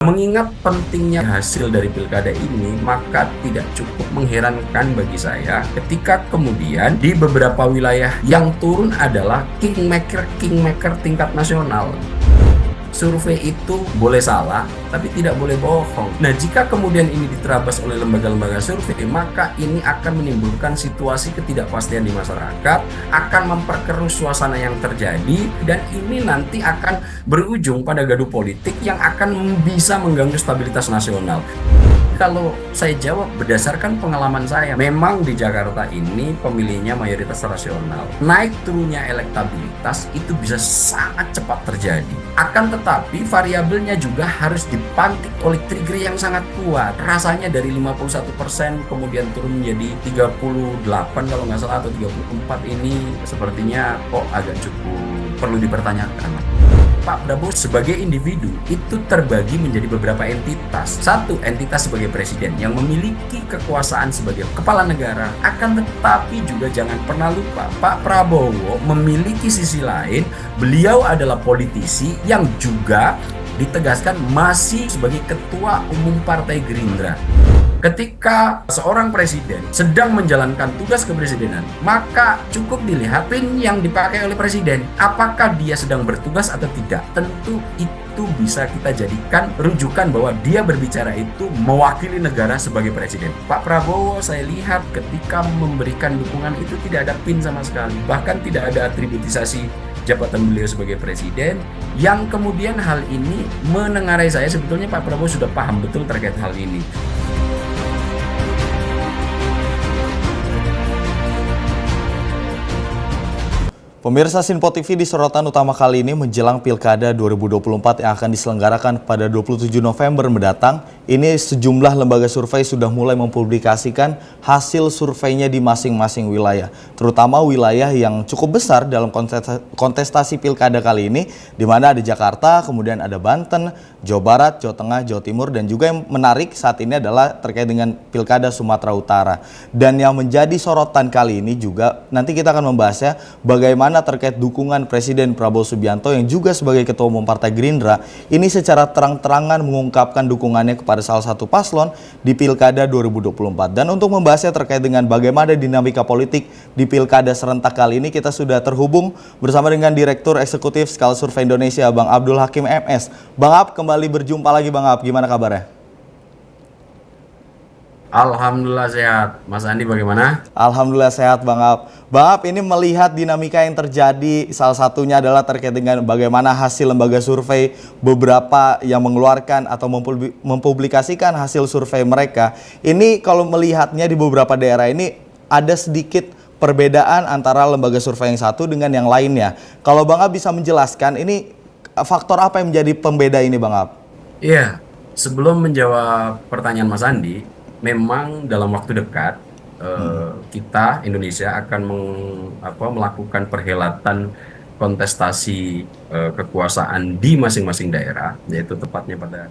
Mengingat pentingnya hasil dari pilkada ini, maka tidak cukup mengherankan bagi saya ketika kemudian di beberapa wilayah yang turun adalah kingmaker tingkat nasional. Survei itu boleh salah, tapi tidak boleh bohong. Nah, jika kemudian ini diterabas oleh lembaga-lembaga survei, maka ini akan menimbulkan situasi ketidakpastian di masyarakat, akan memperkeruh suasana yang terjadi, dan ini nanti akan berujung pada gaduh politik yang akan bisa mengganggu stabilitas nasional. Kalau saya jawab berdasarkan pengalaman saya, memang di Jakarta ini pemilihnya mayoritas rasional. Naik turunnya elektabilitas itu bisa sangat cepat terjadi. Akan tetapi variabelnya juga harus dipantik oleh trigger yang sangat kuat. Rasanya dari 51% kemudian turun menjadi 38 kalau nggak salah, atau 34, ini sepertinya kok agak cukup perlu dipertanyakan. Pak Prabowo sebagai individu itu terbagi menjadi beberapa entitas. Satu, entitas sebagai presiden yang memiliki kekuasaan sebagai kepala negara. Akan tetapi juga jangan pernah lupa, Pak Prabowo memiliki sisi lain. Beliau adalah politisi yang juga ditegaskan masih sebagai ketua umum Partai Gerindra. Ketika seorang presiden sedang menjalankan tugas kepresidenan, maka cukup dilihat pin yang dipakai oleh presiden. Apakah dia sedang bertugas atau tidak? Tentu itu bisa kita jadikan rujukan bahwa dia berbicara itu mewakili negara sebagai presiden. Pak Prabowo saya lihat ketika memberikan dukungan itu tidak ada pin sama sekali. Bahkan tidak ada atributisasi jabatan beliau sebagai presiden, yang kemudian hal ini menengarai saya sebetulnya Pak Prabowo sudah paham betul terkait hal ini. Pemirsa Sinpo TV, di sorotan utama kali ini menjelang Pilkada 2024 yang akan diselenggarakan pada 27 November mendatang, ini sejumlah lembaga survei sudah mulai mempublikasikan hasil surveinya di masing-masing wilayah, terutama wilayah yang cukup besar dalam kontestasi Pilkada kali ini, di mana ada Jakarta, kemudian ada Banten, Jawa Barat, Jawa Tengah, Jawa Timur, dan juga yang menarik saat ini adalah terkait dengan Pilkada Sumatera Utara. Dan yang menjadi sorotan kali ini juga, nanti kita akan membahasnya bagaimana terkait dukungan Presiden Prabowo Subianto yang juga sebagai Ketua Umum Partai Gerindra ini secara terang-terangan mengungkapkan dukungannya kepada salah satu paslon di Pilkada 2024. Dan untuk membahasnya terkait dengan bagaimana dinamika politik di Pilkada serentak kali ini, kita sudah terhubung bersama dengan Direktur Eksekutif Skala Survei Indonesia, Bang Abdul Hakim MS. Bang Ab, kembali berjumpa lagi Bang Ab, gimana kabarnya? Alhamdulillah sehat. Mas Andi bagaimana? Alhamdulillah sehat Bang Ab. Bang Ab, ini melihat dinamika yang terjadi, salah satunya adalah terkait dengan bagaimana hasil lembaga survei beberapa yang mengeluarkan atau mempublikasikan hasil survei mereka. Ini kalau melihatnya di beberapa daerah ini ada sedikit perbedaan antara lembaga survei yang satu dengan yang lainnya. Kalau Bang Ab bisa menjelaskan, ini faktor apa yang menjadi pembeda ini Bang Ab? Iya, sebelum menjawab pertanyaan Mas Andi, memang dalam waktu dekat kita Indonesia akan melakukan perhelatan kontestasi kekuasaan di masing-masing daerah, yaitu tepatnya pada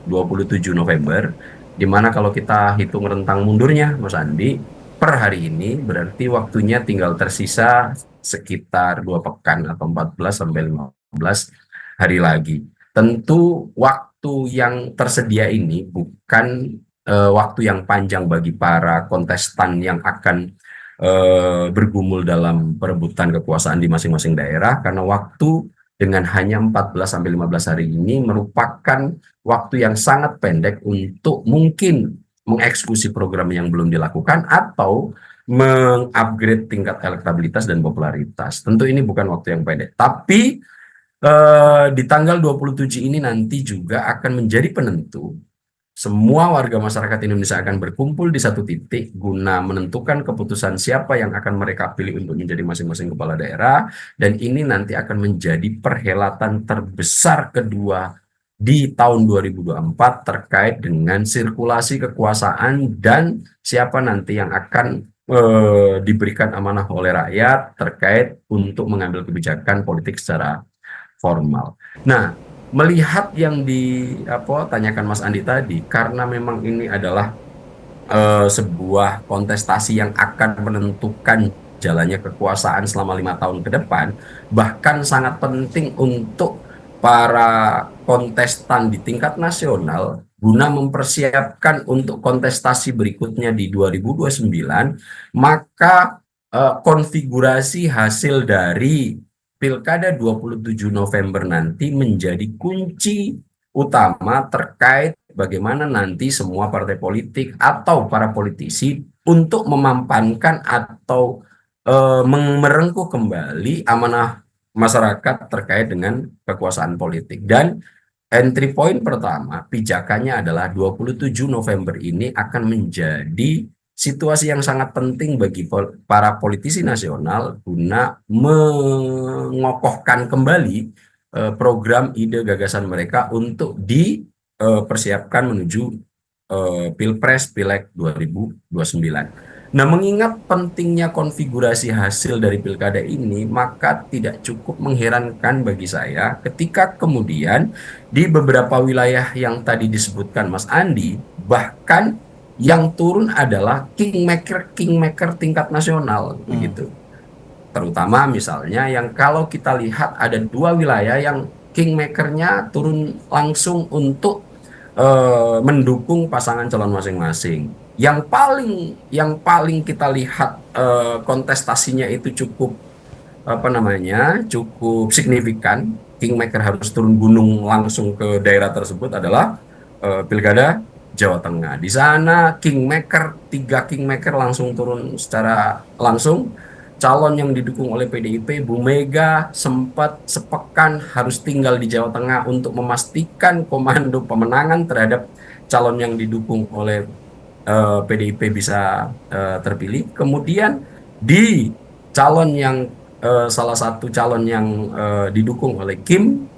27 November, di mana kalau kita hitung rentang mundurnya Mas Andi, per hari ini berarti waktunya tinggal tersisa sekitar 2 pekan atau 14 sampai 15 hari lagi. Tentu waktu yang tersedia ini bukan waktu yang panjang bagi para kontestan yang akan bergumul dalam perebutan kekuasaan di masing-masing daerah, karena waktu dengan hanya 14-15 hari ini merupakan waktu yang sangat pendek untuk mungkin mengeksekusi program yang belum dilakukan atau mengupgrade tingkat elektabilitas dan popularitas. Tentu ini bukan waktu yang pendek, tapi di tanggal 27 ini nanti juga akan menjadi penentu. Semua warga masyarakat Indonesia akan berkumpul di satu titik guna menentukan keputusan siapa yang akan mereka pilih untuk menjadi masing-masing kepala daerah, dan ini nanti akan menjadi perhelatan terbesar kedua di tahun 2024 terkait dengan sirkulasi kekuasaan dan siapa nanti yang akan diberikan amanah oleh rakyat terkait untuk mengambil kebijakan politik secara formal. Nah, melihat yang ditanyakan Mas Andi tadi, karena memang ini adalah sebuah kontestasi yang akan menentukan jalannya kekuasaan selama 5 tahun ke depan, bahkan sangat penting untuk para kontestan di tingkat nasional guna mempersiapkan untuk kontestasi berikutnya di 2029, maka konfigurasi hasil dari Pilkada 27 November nanti menjadi kunci utama terkait bagaimana nanti semua partai politik atau para politisi untuk memampankan atau merengkuh kembali amanah masyarakat terkait dengan kekuasaan politik. Dan entry point pertama, pijakannya adalah 27 November ini akan menjadi situasi yang sangat penting bagi para politisi nasional guna mengokohkan kembali program ide gagasan mereka untuk dipersiapkan menuju Pilpres Pileg 2029. Nah, mengingat pentingnya konfigurasi hasil dari pilkada ini, maka tidak cukup mengherankan bagi saya ketika kemudian di beberapa wilayah yang tadi disebutkan Mas Andi, bahkan yang turun adalah kingmaker tingkat nasional, begitu. Terutama misalnya yang kalau kita lihat ada dua wilayah yang kingmakernya turun langsung untuk mendukung pasangan calon masing-masing. Yang paling kita lihat kontestasinya itu cukup cukup signifikan. Kingmaker harus turun gunung langsung ke daerah tersebut adalah Pilkada Jawa Tengah. Di sana tiga kingmaker langsung turun secara langsung. Calon yang didukung oleh PDIP, Bu Mega, sempat sepekan harus tinggal di Jawa Tengah untuk memastikan komando pemenangan terhadap calon yang didukung oleh PDIP bisa terpilih. Kemudian di salah satu calon yang didukung oleh Kim,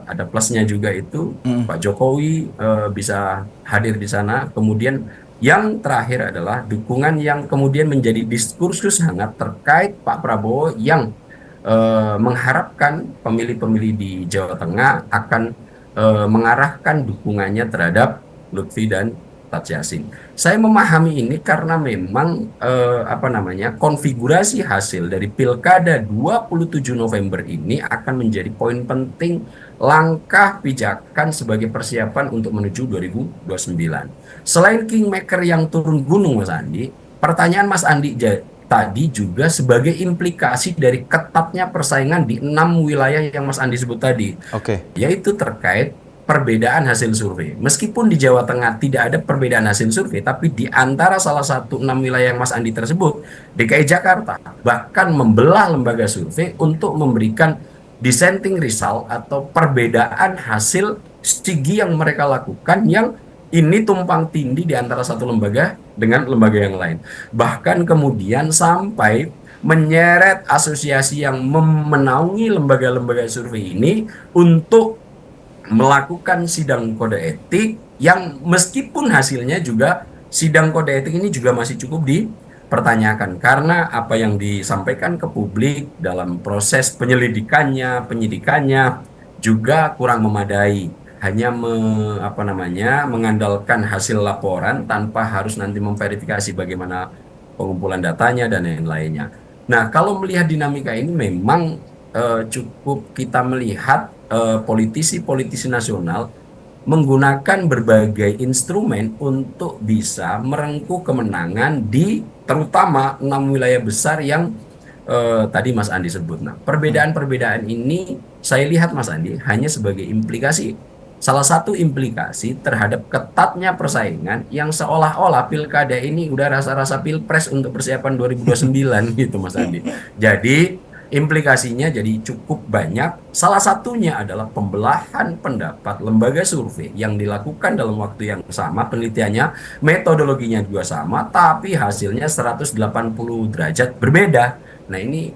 ada plusnya juga itu Pak Jokowi bisa hadir di sana. Kemudian yang terakhir adalah dukungan yang kemudian menjadi diskursus hangat terkait Pak Prabowo yang mengharapkan pemilih-pemilih di Jawa Tengah akan mengarahkan dukungannya terhadap Lutfi dan Taj Yassin. Saya memahami ini karena memang konfigurasi hasil dari Pilkada 27 November ini akan menjadi poin penting langkah pijakan sebagai persiapan untuk menuju 2029. Selain kingmaker yang turun gunung, Mas Andi, pertanyaan Mas Andi tadi juga sebagai implikasi dari ketatnya persaingan di 6 wilayah yang Mas Andi sebut tadi. Yaitu terkait perbedaan hasil survei. Meskipun di Jawa Tengah tidak ada perbedaan hasil survei, tapi di antara salah satu 6 wilayah yang Mas Andi tersebut, DKI Jakarta bahkan membelah lembaga survei untuk memberikan dissenting result atau perbedaan hasil stigi yang mereka lakukan yang ini tumpang tindih di antara satu lembaga dengan lembaga yang lain. Bahkan kemudian sampai menyeret asosiasi yang menaungi lembaga-lembaga survei ini untuk melakukan sidang kode etik yang meskipun hasilnya juga sidang kode etik ini juga masih cukup dipertanyakan karena apa yang disampaikan ke publik dalam proses penyidikannya juga kurang memadai, hanya mengandalkan hasil laporan tanpa harus nanti memverifikasi bagaimana pengumpulan datanya dan lain-lainnya. Nah, kalau melihat dinamika ini memang cukup kita melihat politisi-politisi nasional menggunakan berbagai instrumen untuk bisa merengkuh kemenangan di terutama 6 wilayah besar yang tadi Mas Andi sebut. Nah, perbedaan-perbedaan ini saya lihat Mas Andi hanya sebagai salah satu implikasi terhadap ketatnya persaingan yang seolah-olah pilkada ini udah rasa-rasa pilpres untuk persiapan 2029 gitu Mas Andi. Jadi implikasinya jadi cukup banyak. Salah satunya adalah pembelahan pendapat lembaga survei yang dilakukan dalam waktu yang sama, penelitiannya, metodologinya juga sama, tapi hasilnya 180 derajat berbeda. Nah, ini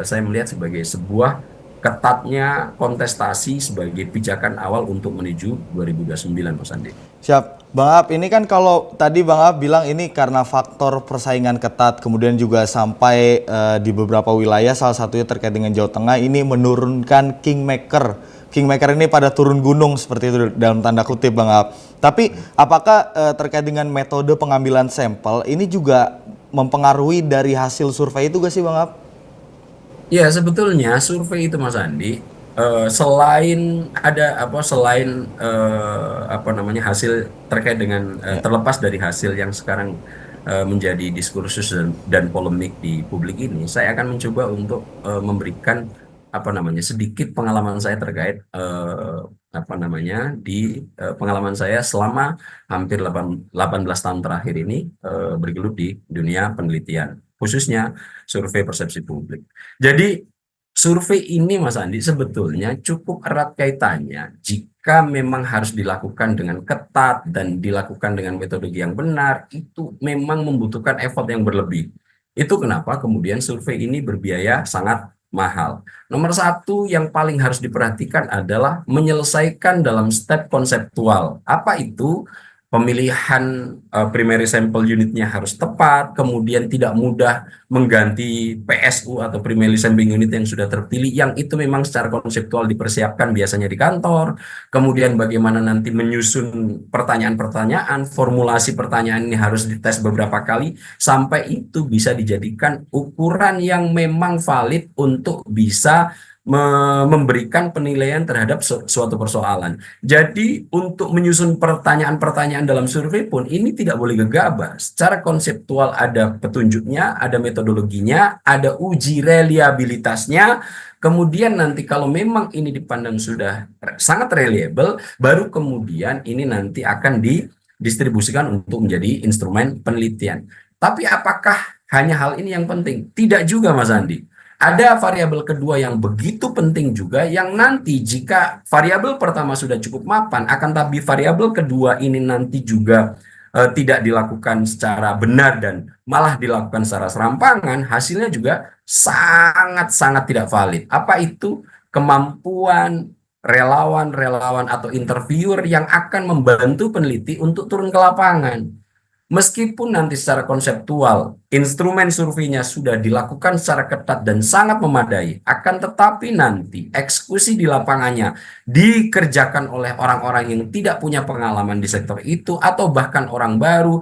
saya melihat sebagai sebuah ketatnya kontestasi sebagai pijakan awal untuk menuju 2029, Mas Andi. Siap. Bang Ab, ini kan kalau tadi Bang Ab bilang ini karena faktor persaingan ketat, kemudian juga sampai di beberapa wilayah, salah satunya terkait dengan Jawa Tengah, ini menurunkan kingmaker. Kingmaker ini pada turun gunung seperti itu dalam tanda kutip Bang Ab. Tapi apakah terkait dengan metode pengambilan sampel ini juga mempengaruhi dari hasil survei itu gak sih Bang Ab? Ya, sebetulnya survei itu Mas Andi selain ada apa selain apa namanya hasil terkait dengan Ya. terlepas dari hasil yang sekarang menjadi diskursus dan polemik di publik ini, saya akan mencoba untuk memberikan apa namanya sedikit pengalaman saya terkait apa namanya di pengalaman saya selama hampir 18 tahun terakhir ini bergelut di dunia penelitian, khususnya survei persepsi publik. Jadi survei ini, Mas Andi, sebetulnya cukup erat kaitannya jika memang harus dilakukan dengan ketat dan dilakukan dengan metodologi yang benar, itu memang membutuhkan effort yang berlebih. Itu kenapa kemudian survei ini berbiaya sangat mahal. Nomor satu yang paling harus diperhatikan adalah menyelesaikan dalam step konseptual. Apa itu? Pemilihan primary sample unitnya harus tepat, kemudian tidak mudah mengganti PSU atau primary sampling unit yang sudah terpilih, yang itu memang secara konseptual dipersiapkan biasanya di kantor. Kemudian bagaimana nanti menyusun pertanyaan-pertanyaan, formulasi pertanyaan ini harus dites beberapa kali sampai itu bisa dijadikan ukuran yang memang valid untuk bisa memberikan penilaian terhadap suatu persoalan. Jadi untuk menyusun pertanyaan-pertanyaan dalam survei pun ini tidak boleh gegabah. Secara konseptual ada petunjuknya, ada metodologinya, ada uji reliabilitasnya. Kemudian nanti kalau memang ini dipandang sudah sangat reliable, baru kemudian ini nanti akan didistribusikan untuk menjadi instrumen penelitian. Tapi apakah hanya hal ini yang penting? Tidak juga, Mas Andi. Ada variabel kedua yang begitu penting juga, yang nanti jika variabel pertama sudah cukup mapan, akan tapi variabel kedua ini nanti juga tidak dilakukan secara benar dan malah dilakukan secara serampangan, hasilnya juga sangat-sangat tidak valid. Apa itu? Kemampuan relawan-relawan atau interviewer yang akan membantu peneliti untuk turun ke lapangan. Meskipun nanti secara konseptual instrumen surveinya sudah dilakukan secara ketat dan sangat memadai, akan tetapi nanti eksekusi di lapangannya dikerjakan oleh orang-orang yang tidak punya pengalaman di sektor itu atau bahkan orang baru,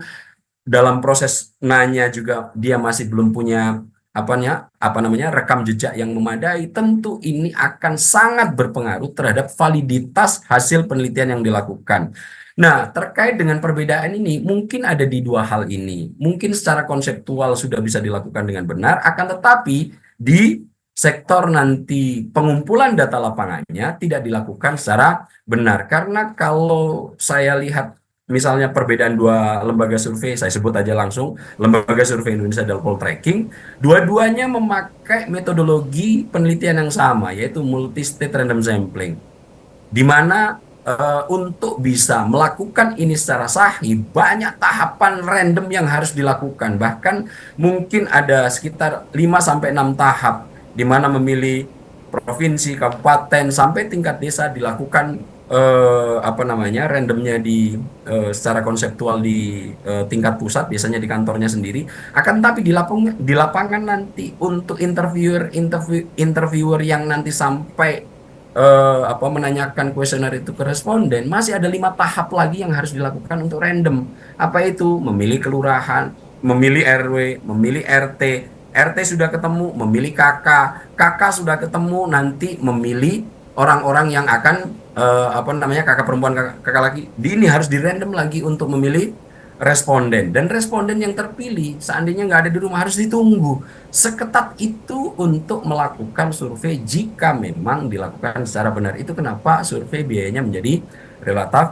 dalam proses nanya juga dia masih belum punya apa namanya rekam jejak yang memadai, tentu ini akan sangat berpengaruh terhadap validitas hasil penelitian yang dilakukan. Nah, terkait dengan perbedaan ini, mungkin ada di dua hal ini. Mungkin secara konseptual sudah bisa dilakukan dengan benar, akan tetapi di sektor nanti pengumpulan data lapangannya tidak dilakukan secara benar. Karena kalau saya lihat misalnya perbedaan dua lembaga survei, saya sebut aja langsung, Lembaga Survei Indonesia dan Poltreking, dua-duanya memakai metodologi penelitian yang sama, yaitu multi-state random sampling, di mana untuk bisa melakukan ini secara sahih, banyak tahapan random yang harus dilakukan. Bahkan mungkin ada sekitar 5-6 tahap, di mana memilih provinsi, kabupaten, sampai tingkat desa dilakukan apa namanya randomnya secara konseptual di tingkat pusat, biasanya di kantornya sendiri. Akan tapi di lapangan nanti untuk interviewer yang nanti sampai apa menanyakan kuesioner itu ke responden, masih ada 5 tahap lagi yang harus dilakukan untuk random. Apa itu? Memilih kelurahan, memilih RW, memilih RT sudah ketemu, memilih kakak sudah ketemu, nanti memilih orang-orang yang akan apa namanya kakak perempuan, kakak laki. Ini harus di random lagi untuk memilih responden, dan responden yang terpilih seandainya nggak ada di rumah harus ditunggu. Seketat itu untuk melakukan survei jika memang dilakukan secara benar. Itu kenapa survei biayanya menjadi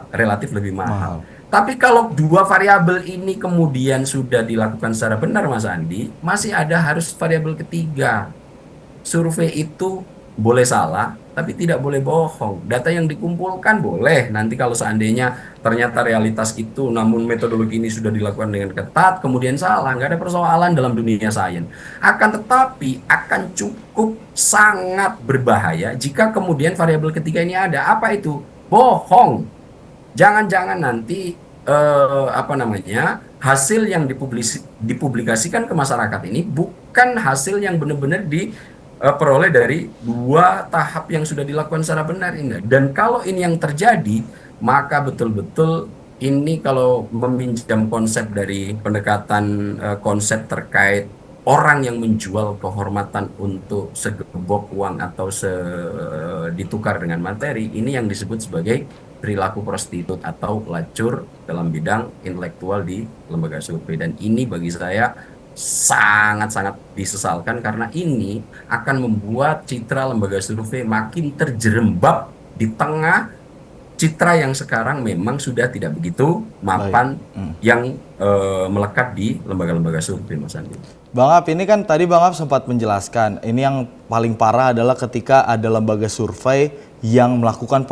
relatif lebih mahal. Tapi kalau dua variabel ini kemudian sudah dilakukan secara benar, Mas Andi, masih ada harus variabel ketiga. Survei itu boleh salah, tapi tidak boleh bohong. Data yang dikumpulkan boleh, nanti kalau seandainya ternyata realitas itu, namun metodologi ini sudah dilakukan dengan ketat, kemudian salah, nggak ada persoalan dalam dunia sains. Akan tetapi, akan cukup sangat berbahaya jika kemudian variabel ketiga ini ada. Apa itu? Bohong. Jangan-jangan nanti apa namanya hasil yang dipublikasikan ke masyarakat ini bukan hasil yang benar-benar peroleh dari dua tahap yang sudah dilakukan secara benar ini. Dan kalau ini yang terjadi, maka betul-betul ini kalau meminjam konsep dari pendekatan konsep terkait orang yang menjual kehormatan untuk segebok uang atau ditukar dengan materi, ini yang disebut sebagai perilaku prostitut atau pelacur dalam bidang intelektual di lembaga survei. Dan ini bagi saya sangat-sangat disesalkan karena ini akan membuat citra lembaga survei makin terjerembab di tengah citra yang sekarang memang sudah tidak begitu Baik. mapan yang melekat di lembaga-lembaga survei, Mas Andi. Bang Ab, ini kan tadi Bang Ab sempat menjelaskan, ini yang paling parah adalah ketika ada lembaga survei yang melakukan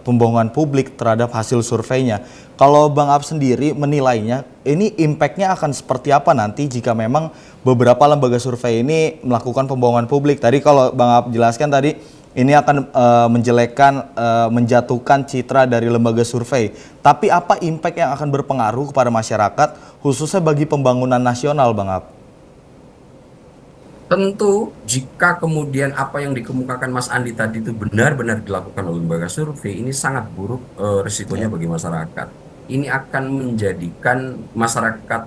pembohongan publik terhadap hasil surveinya. Kalau Bang Ab sendiri menilainya, ini impact-nya akan seperti apa nanti jika memang beberapa lembaga survei ini melakukan pembohongan publik? Tadi kalau Bang Ab jelaskan tadi, ini akan menjelekkan, menjatuhkan citra dari lembaga survei. Tapi apa impact yang akan berpengaruh kepada masyarakat, khususnya bagi pembangunan nasional, Bang Ab? Tentu jika kemudian apa yang dikemukakan Mas Andi tadi itu benar-benar dilakukan oleh lembaga survei, ini sangat buruk risikonya Ya. bagi masyarakat. Ini akan menjadikan masyarakat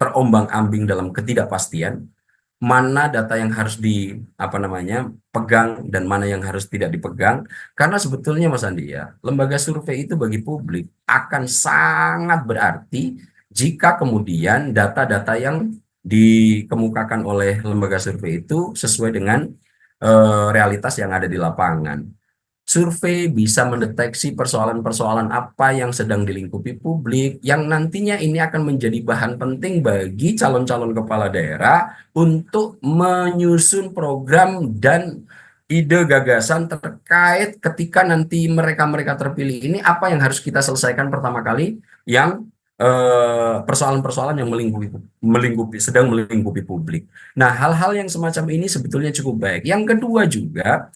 terombang-ambing dalam ketidakpastian, mana data yang harus pegang dan mana yang harus tidak dipegang. Karena sebetulnya Mas Andi ya, lembaga survei itu bagi publik akan sangat berarti jika kemudian data-data yang dikemukakan oleh lembaga survei itu sesuai dengan realitas yang ada di lapangan. Survei bisa mendeteksi persoalan-persoalan apa yang sedang dilingkupi publik, yang nantinya ini akan menjadi bahan penting bagi calon-calon kepala daerah untuk menyusun program dan ide gagasan terkait ketika nanti mereka-mereka terpilih ini, apa yang harus kita selesaikan pertama kali yang persoalan-persoalan yang sedang melingkupi publik. Nah, hal-hal yang semacam ini sebetulnya cukup baik. Yang kedua juga,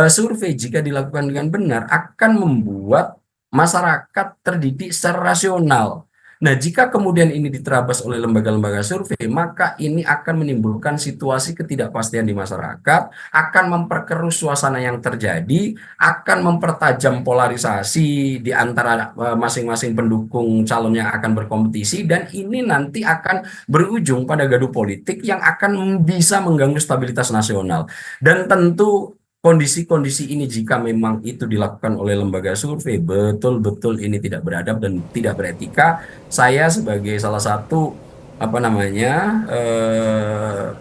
survei jika dilakukan dengan benar akan membuat masyarakat terdidik secara rasional. Nah, jika kemudian ini diterabas oleh lembaga-lembaga survei, maka ini akan menimbulkan situasi ketidakpastian di masyarakat, akan memperkeruh suasana yang terjadi, akan mempertajam polarisasi di antara masing-masing pendukung calon yang akan berkompetisi, dan ini nanti akan berujung pada gaduh politik yang akan bisa mengganggu stabilitas nasional. Dan tentu kondisi-kondisi ini jika memang itu dilakukan oleh lembaga survei, betul-betul ini tidak beradab dan tidak beretika. Saya sebagai salah satu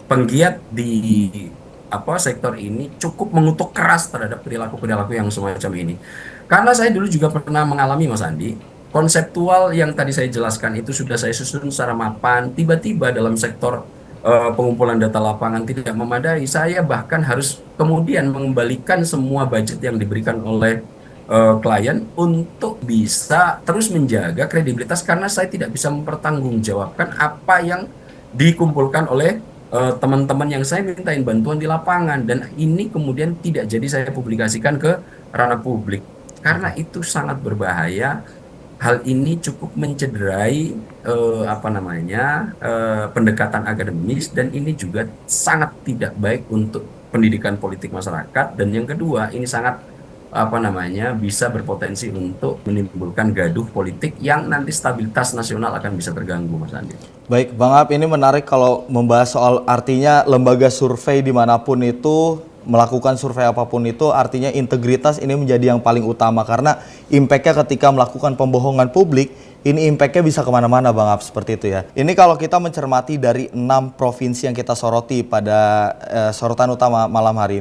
penggiat di sektor ini cukup mengutuk keras terhadap perilaku-perilaku yang semacam ini. Karena saya dulu juga pernah mengalami, Mas Andi, konseptual yang tadi saya jelaskan itu sudah saya susun secara mapan, tiba-tiba dalam sektor pengumpulan data lapangan tidak memadai, saya bahkan harus kemudian mengembalikan semua budget yang diberikan oleh klien untuk bisa terus menjaga kredibilitas karena saya tidak bisa mempertanggungjawabkan apa yang dikumpulkan oleh teman-teman yang saya mintain bantuan di lapangan, dan ini kemudian tidak jadi saya publikasikan ke ranah publik karena itu sangat berbahaya. Hal ini cukup mencederai pendekatan akademis, dan ini juga sangat tidak baik untuk pendidikan politik masyarakat. Dan yang kedua, ini sangat bisa berpotensi untuk menimbulkan gaduh politik yang nanti stabilitas nasional akan bisa terganggu, Mas Andi. Baik, Bang Ab, ini menarik kalau membahas soal artinya lembaga survei dimanapun itu, melakukan survei apapun itu, artinya integritas ini menjadi yang paling utama karena impact-nya ketika melakukan pembohongan publik, ini impact-nya bisa kemana-mana, Bang Ab, seperti itu ya. Ini kalau kita mencermati dari 6 provinsi yang kita soroti pada sorotan utama malam hari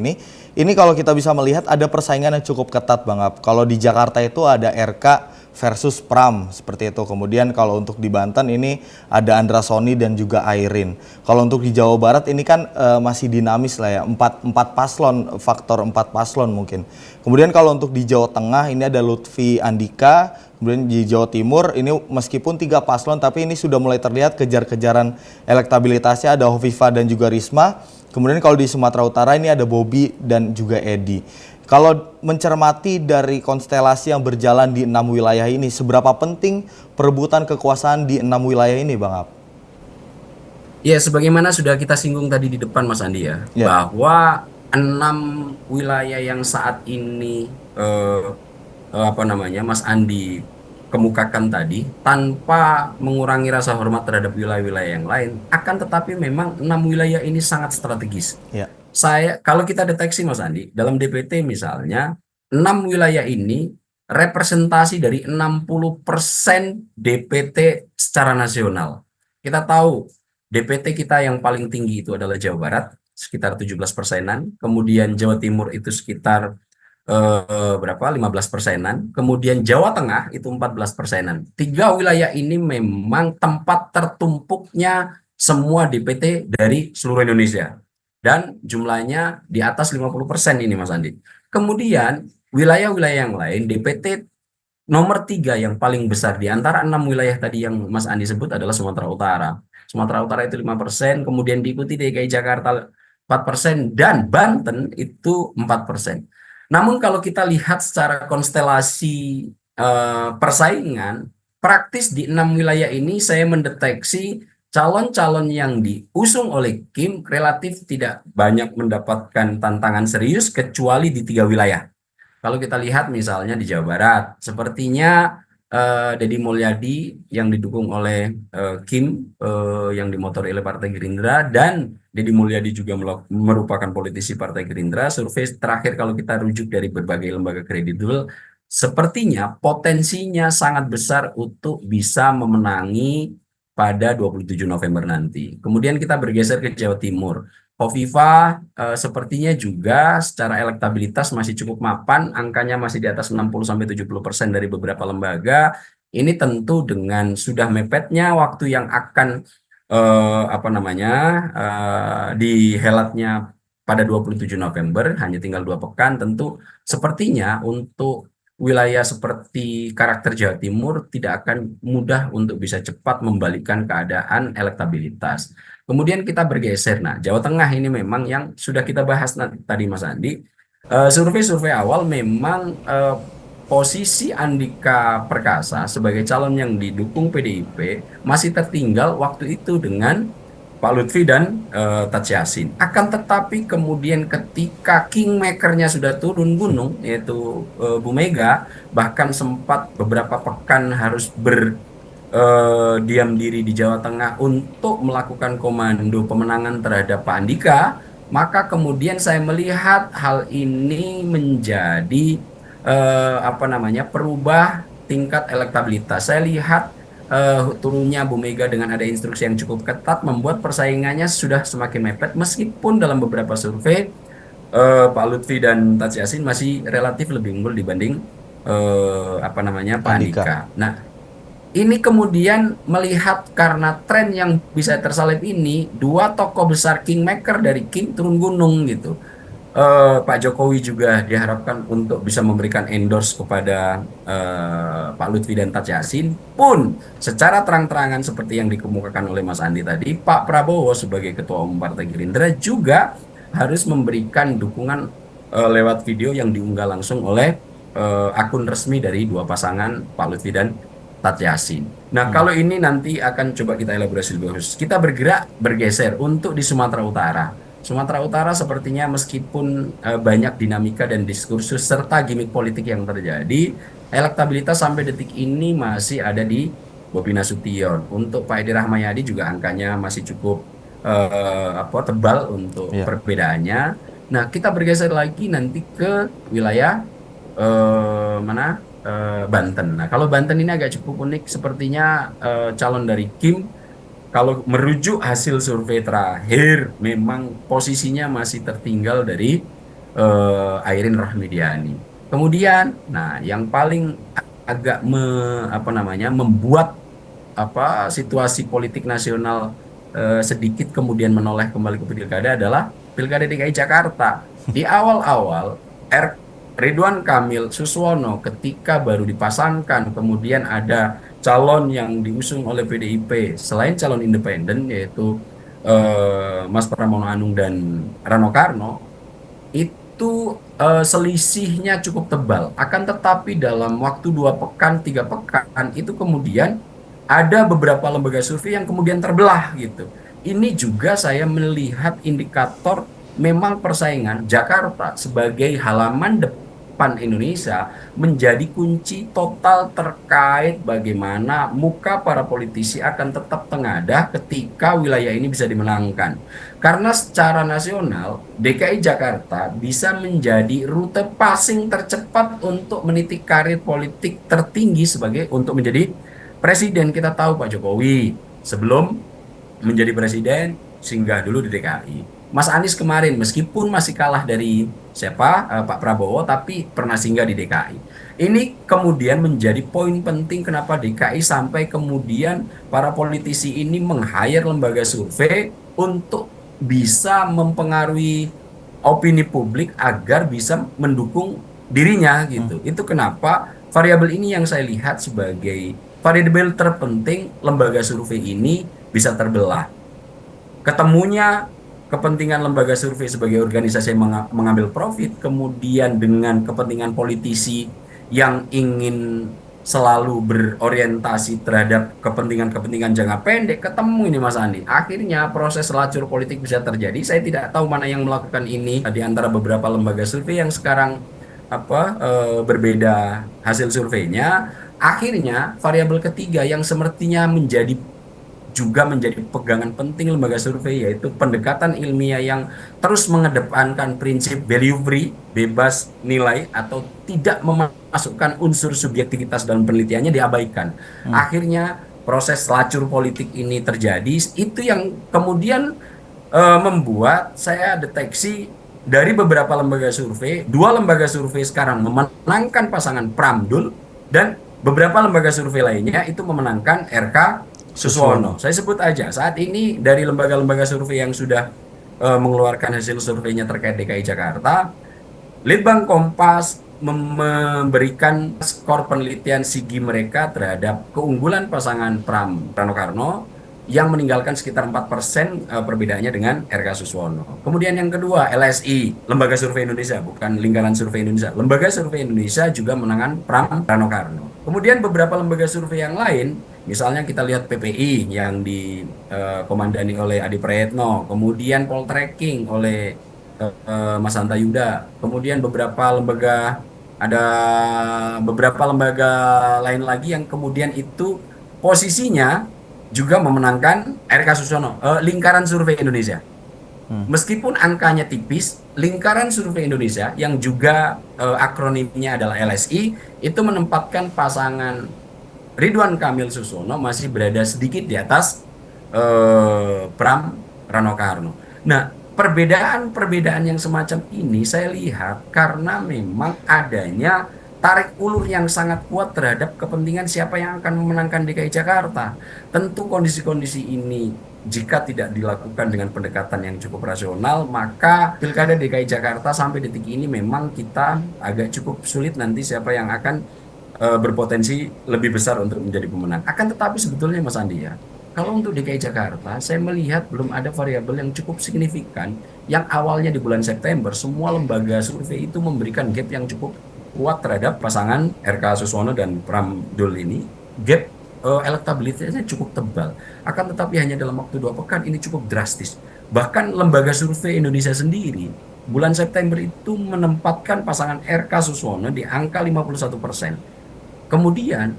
ini kalau kita bisa melihat ada persaingan yang cukup ketat, Bang Ab. Kalau di Jakarta itu ada RK versus Pram seperti itu. Kemudian kalau untuk di Banten ini ada Andra Sony dan juga Airin. Kalau untuk di Jawa Barat ini kan masih dinamis lah ya, empat paslon, faktor 4 paslon mungkin. Kemudian kalau untuk di Jawa Tengah ini ada Lutfi Andika. Kemudian di Jawa Timur ini meskipun 3 paslon tapi ini sudah mulai terlihat kejar-kejaran elektabilitasnya, ada Hovifah dan juga Risma. Kemudian kalau di Sumatera Utara ini ada Bobi dan juga Edi. Kalau mencermati dari konstelasi yang berjalan di 6 wilayah ini, seberapa penting perebutan kekuasaan di 6 wilayah ini, Bang Ab? Ya, sebagaimana sudah kita singgung tadi di depan, Mas Andi ya, bahwa 6 wilayah yang saat ini Mas Andi kemukakan tadi tanpa mengurangi rasa hormat terhadap wilayah-wilayah yang lain, akan tetapi memang 6 wilayah ini sangat strategis. Ya. Kalau kita deteksi Mas Andi, dalam DPT misalnya, 6 wilayah ini representasi dari 60% DPT secara nasional. Kita tahu DPT kita yang paling tinggi itu adalah Jawa Barat, sekitar 17%-an, kemudian Jawa Timur itu sekitar berapa 15%-an, kemudian Jawa Tengah itu 14%-an. 3 wilayah ini memang tempat tertumpuknya semua DPT dari seluruh Indonesia dan jumlahnya di atas 50% ini Mas Andi. Kemudian wilayah-wilayah yang lain DPT nomor 3 yang paling besar di antara 6 wilayah tadi yang Mas Andi sebut adalah Sumatera Utara. Sumatera Utara itu 5%, kemudian diikuti DKI Jakarta 4%, dan Banten itu 4%. Namun kalau kita lihat secara konstelasi persaingan, praktis di 6 wilayah ini saya mendeteksi calon-calon yang diusung oleh Kim relatif tidak banyak mendapatkan tantangan serius kecuali di 3 wilayah. Kalau kita lihat misalnya di Jawa Barat, sepertinya Deddy Mulyadi yang didukung oleh Kim, yang dimotori oleh Partai Gerindra, dan Deddy Mulyadi juga merupakan politisi Partai Gerindra. Survei terakhir kalau kita rujuk dari berbagai lembaga kredibel, sepertinya potensinya sangat besar untuk bisa memenangi pada 27 November nanti. Kemudian kita bergeser ke Jawa Timur. Hovifah sepertinya juga secara elektabilitas masih cukup mapan, angkanya masih di atas 60-70% dari beberapa lembaga. Ini tentu dengan sudah mepetnya waktu yang akan dihelatnya pada 27 November, hanya tinggal 2 pekan, tentu sepertinya untuk wilayah seperti karakter Jawa Timur tidak akan mudah untuk bisa cepat membalikkan keadaan elektabilitas. Kemudian kita bergeser, nah Jawa Tengah ini memang yang sudah kita bahas tadi Mas Andi. Survei-survei awal memang posisi Andika Perkasa sebagai calon yang didukung PDIP masih tertinggal waktu itu dengan Pak Lutfi dan Taj Yassin. Akan tetapi kemudian ketika kingmakernya sudah turun gunung, yaitu Bu Mega, bahkan sempat beberapa pekan harus diam diri di Jawa Tengah untuk melakukan komando pemenangan terhadap Pak Andika, maka kemudian saya melihat hal ini menjadi perubah tingkat elektabilitas. Saya lihat turunnya Bu Mega dengan ada instruksi yang cukup ketat membuat persaingannya sudah semakin mepet, meskipun dalam beberapa survei Pak Lutfi dan Taj Yassin masih relatif lebih unggul dibanding Pak Andika. Nah, ini kemudian melihat karena tren yang bisa tersalib ini, 2 tokoh besar kingmaker dari Kim turun gunung gitu. Pak Jokowi juga diharapkan untuk bisa memberikan endorse kepada Pak Lutfi dan Taj Yassin, pun secara terang-terangan seperti yang dikemukakan oleh Mas Andi tadi, Pak Prabowo sebagai Ketua Umum Partai Gerindra juga harus memberikan dukungan lewat video yang diunggah langsung oleh akun resmi dari 2 pasangan Pak Lutfi dan Taj Yassin. Nah, kalau ini nanti akan coba kita elaborasi lebih khusus. Kita bergeser untuk di Sumatera Utara. Sumatera Utara sepertinya meskipun banyak dinamika dan diskursus serta gimmick politik yang terjadi, elektabilitas sampai detik ini masih ada di Bobi Nasution. Untuk Pak Edi Rahmayadi juga angkanya masih cukup tebal untuk perbedaannya. Nah, kita bergeser lagi nanti ke wilayah Banten. Nah, kalau Banten ini agak cukup unik, sepertinya calon dari Kim, kalau merujuk hasil survei terakhir, memang posisinya masih tertinggal dari Airin Rahmidiani. Kemudian, nah yang paling agak membuat situasi politik nasional sedikit kemudian menoleh kembali ke pilkada adalah pilkada DKI Jakarta. Di awal-awal Ridwan Kamil Suswono ketika baru dipasangkan, kemudian ada calon yang diusung oleh PDIP selain calon independen yaitu Mas Pramono Anung dan Rano Karno, itu selisihnya cukup tebal. Akan tetapi dalam waktu 2 pekan, 3 pekan itu kemudian ada beberapa lembaga survei yang kemudian terbelah gitu. Ini juga saya melihat indikator memang persaingan Jakarta sebagai halaman depan depan Indonesia menjadi kunci total terkait bagaimana muka para politisi akan tetap tengadah ketika wilayah ini bisa dimenangkan. Karena secara nasional, DKI Jakarta bisa menjadi rute passing tercepat untuk meniti karir politik tertinggi sebagai untuk menjadi presiden. Kita tahu Pak Jokowi sebelum menjadi presiden singgah dulu di DKI. Mas Anies kemarin meskipun masih kalah dari Pak Prabowo tapi pernah singgah di DKI. Ini kemudian menjadi poin penting kenapa DKI sampai kemudian para politisi ini meng-hire lembaga survei untuk bisa mempengaruhi opini publik agar bisa mendukung dirinya gitu. Itu kenapa variabel ini yang saya lihat sebagai variabel terpenting lembaga survei ini bisa terbelah. Ketemunya kepentingan lembaga survei sebagai organisasi yang mengambil profit, kemudian dengan kepentingan politisi yang ingin selalu berorientasi terhadap kepentingan-kepentingan jangka pendek, ketemu ini Mas Andi. Akhirnya proses lacur politik bisa terjadi. Saya tidak tahu mana yang melakukan ini di antara beberapa lembaga survei yang sekarang berbeda hasil surveinya. Akhirnya variabel ketiga yang sepertinya juga menjadi pegangan penting lembaga survei, yaitu pendekatan ilmiah yang terus mengedepankan prinsip value free, bebas nilai atau tidak memasukkan unsur subjektivitas dalam penelitiannya diabaikan. Akhirnya proses lacur politik ini terjadi, itu yang kemudian membuat saya deteksi dari beberapa lembaga survei, 2 lembaga survei sekarang memenangkan pasangan Pram Dul dan beberapa lembaga survei lainnya itu memenangkan RK Suswono. Saya sebut aja saat ini dari lembaga-lembaga survei yang sudah mengeluarkan hasil surveinya terkait DKI Jakarta, Litbang Kompas memberikan skor penelitian SIGI mereka terhadap keunggulan pasangan Pram Rano Karno yang meninggalkan sekitar 4% perbedaannya dengan RK Suswono. Kemudian yang kedua, LSI, Lembaga Survei Indonesia, bukan Lingkaran Survei Indonesia. Lembaga Survei Indonesia juga menangan Pram Rano Karno. Kemudian beberapa lembaga survei yang lain, misalnya kita lihat PPI yang dikomandani oleh Adi Prayetno, kemudian Poltreking oleh Mas Hanta Yuda, kemudian ada beberapa lembaga lain lagi yang kemudian itu posisinya juga memenangkan RK Suswono, Lingkaran Survei Indonesia. Meskipun angkanya tipis, Lingkaran Survei Indonesia yang juga akronimnya adalah LSI itu menempatkan pasangan Ridwan Kamil Suswono masih berada sedikit di atas Pram Rano Karno. Nah, perbedaan yang semacam ini saya lihat karena memang adanya tarik ulur yang sangat kuat terhadap kepentingan siapa yang akan memenangkan DKI Jakarta. Tentu kondisi-kondisi ini jika tidak dilakukan dengan pendekatan yang cukup rasional, maka Pilkada DKI Jakarta sampai detik ini memang kita agak cukup sulit nanti siapa yang akan berpotensi lebih besar untuk menjadi pemenang. Akan tetapi sebetulnya Mas Andi ya, kalau untuk DKI Jakarta, saya melihat belum ada variabel yang cukup signifikan yang awalnya di bulan September, semua lembaga survei itu memberikan gap yang cukup kuat terhadap pasangan RK Suswono dan Pram Dul ini. Gap elektabilitasnya cukup tebal. Akan tetapi hanya dalam waktu 2 pekan ini cukup drastis. Bahkan lembaga survei Indonesia sendiri bulan September itu menempatkan pasangan RK Suswono di angka 51%. Kemudian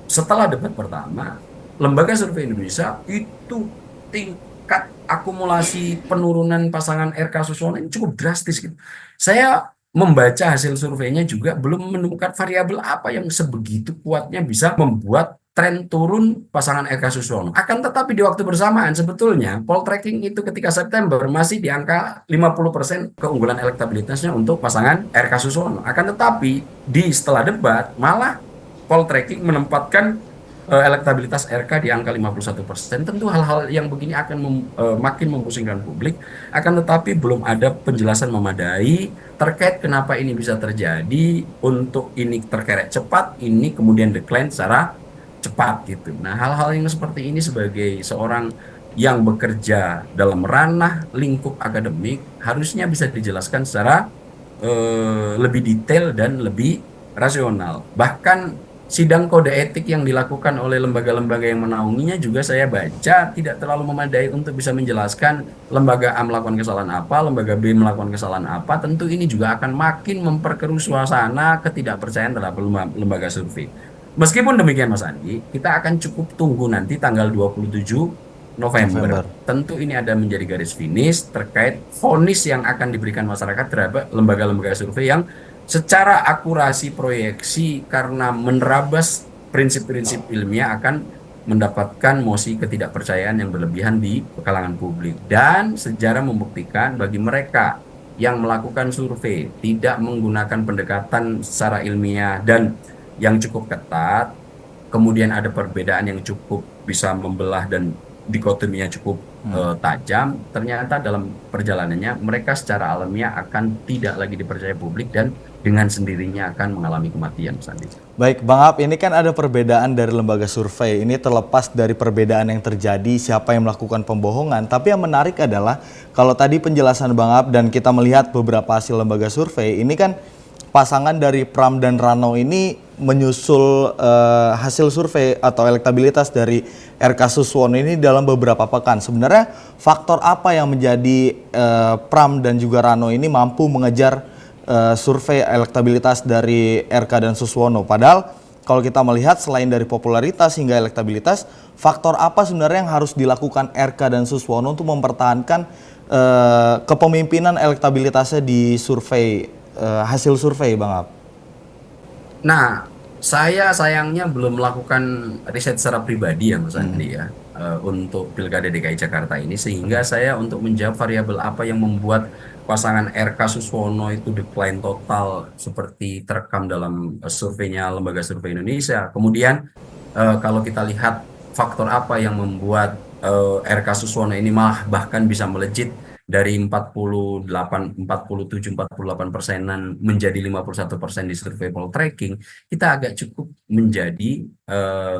setelah debat pertama, lembaga survei Indonesia itu tingkat akumulasi penurunan pasangan RK Suswono ini cukup drastis gitu. Saya membaca hasil surveinya juga belum menemukan variabel apa yang sebegitu kuatnya bisa membuat tren turun pasangan RK Suswono. Akan tetapi di waktu bersamaan sebetulnya Poltreking itu ketika September masih di angka 50% keunggulan elektabilitasnya untuk pasangan RK Suswono. Akan tetapi setelah debat malah Poltreking menempatkan elektabilitas RK di angka 51%. Tentu hal-hal yang begini akan makin memusingkan publik, akan tetapi belum ada penjelasan memadai terkait kenapa ini bisa terjadi, untuk ini terkerek cepat, ini kemudian decline secara cepat gitu. Nah, hal-hal yang seperti ini sebagai seorang yang bekerja dalam ranah lingkup akademik harusnya bisa dijelaskan secara lebih detail dan lebih rasional. Bahkan sidang kode etik yang dilakukan oleh lembaga-lembaga yang menaunginya juga saya baca tidak terlalu memadai untuk bisa menjelaskan lembaga A melakukan kesalahan apa, lembaga B melakukan kesalahan apa. Tentu ini juga akan makin memperkeruh suasana ketidakpercayaan terhadap lembaga survei. Meskipun demikian Mas Andi, kita akan cukup tunggu nanti tanggal 27 November. November. Tentu ini ada menjadi garis finish terkait vonis yang akan diberikan masyarakat terhadap lembaga-lembaga survei yang secara akurasi proyeksi karena menerabas prinsip-prinsip ilmiah akan mendapatkan mosi ketidakpercayaan yang berlebihan di kalangan publik. Dan sejarah membuktikan bagi mereka yang melakukan survei tidak menggunakan pendekatan secara ilmiah dan yang cukup ketat, kemudian ada perbedaan yang cukup bisa membelah dan dikotominya cukup tajam, ternyata dalam perjalanannya mereka secara alamiah akan tidak lagi dipercaya publik dan dengan sendirinya akan mengalami kematian, Sandi. Baik, Bang Ab, ini kan ada perbedaan dari lembaga survei. Ini terlepas dari perbedaan yang terjadi, siapa yang melakukan pembohongan. Tapi yang menarik adalah, kalau tadi penjelasan Bang Ab dan kita melihat beberapa hasil lembaga survei, ini kan pasangan dari Pram dan Rano ini menyusul hasil survei atau elektabilitas dari RK Suswono ini dalam beberapa pekan. Sebenarnya faktor apa yang menjadi Pram dan juga Rano ini mampu mengejar survei elektabilitas dari RK dan Suswono? Padahal kalau kita melihat selain dari popularitas hingga elektabilitas, faktor apa sebenarnya yang harus dilakukan RK dan Suswono untuk mempertahankan kepemimpinan elektabilitasnya di survei hasil survei, Bang Ab? Nah, saya sayangnya belum melakukan riset secara pribadi ya Mas Andi ya untuk Pilkada DKI Jakarta ini, sehingga saya untuk menjawab variabel apa yang membuat pasangan RK Suswono itu decline total seperti terekam dalam surveinya Lembaga Survei Indonesia. Kemudian kalau kita lihat faktor apa yang membuat RK Suswono ini malah bahkan bisa melejit dari 47-48% menjadi 51% di survei poltreking, kita agak cukup menjadi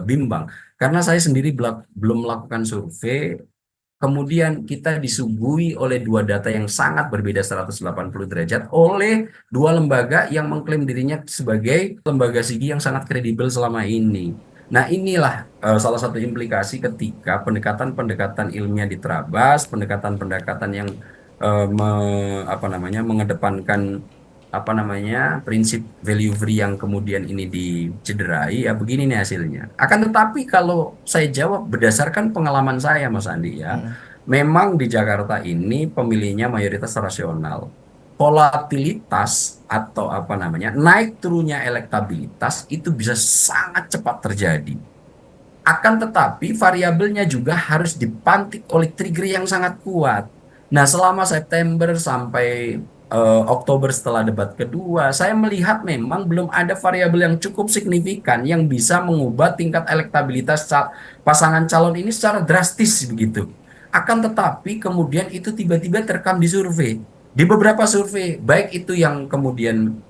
bimbang. Karena saya sendiri belum melakukan survei, kemudian kita disuguhi oleh dua data yang sangat berbeda 180 derajat oleh dua lembaga yang mengklaim dirinya sebagai lembaga SIGI yang sangat kredibel selama ini. Nah, inilah salah satu implikasi ketika pendekatan-pendekatan ilmiah diterabas, pendekatan-pendekatan yang mengedepankan prinsip value free yang kemudian ini dicederai, ya begini nih hasilnya. Akan tetapi kalau saya jawab berdasarkan pengalaman saya Mas Andi ya, memang di Jakarta ini pemilihnya mayoritas rasional. Volatilitas atau naik turunnya elektabilitas itu bisa sangat cepat terjadi. Akan tetapi variabelnya juga harus dipantik oleh trigger yang sangat kuat. Nah, selama September sampai Oktober setelah debat kedua, saya melihat memang belum ada variabel yang cukup signifikan yang bisa mengubah tingkat elektabilitas pasangan calon ini secara drastis begitu. Akan tetapi kemudian itu tiba-tiba terekam di survei. Di beberapa survei, baik itu yang kemudian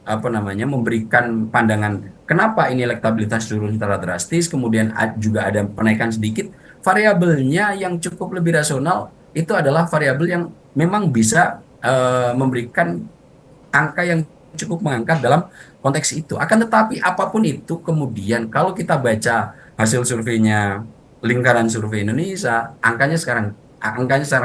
memberikan pandangan kenapa ini elektabilitas turun secara drastis, kemudian juga ada penaikan sedikit, variabelnya yang cukup lebih rasional itu adalah variabel yang memang bisa memberikan angka yang cukup mengangkat dalam konteks itu. Akan tetapi apapun itu kemudian kalau kita baca hasil surveinya Lingkaran Survei Indonesia, angkanya sekarang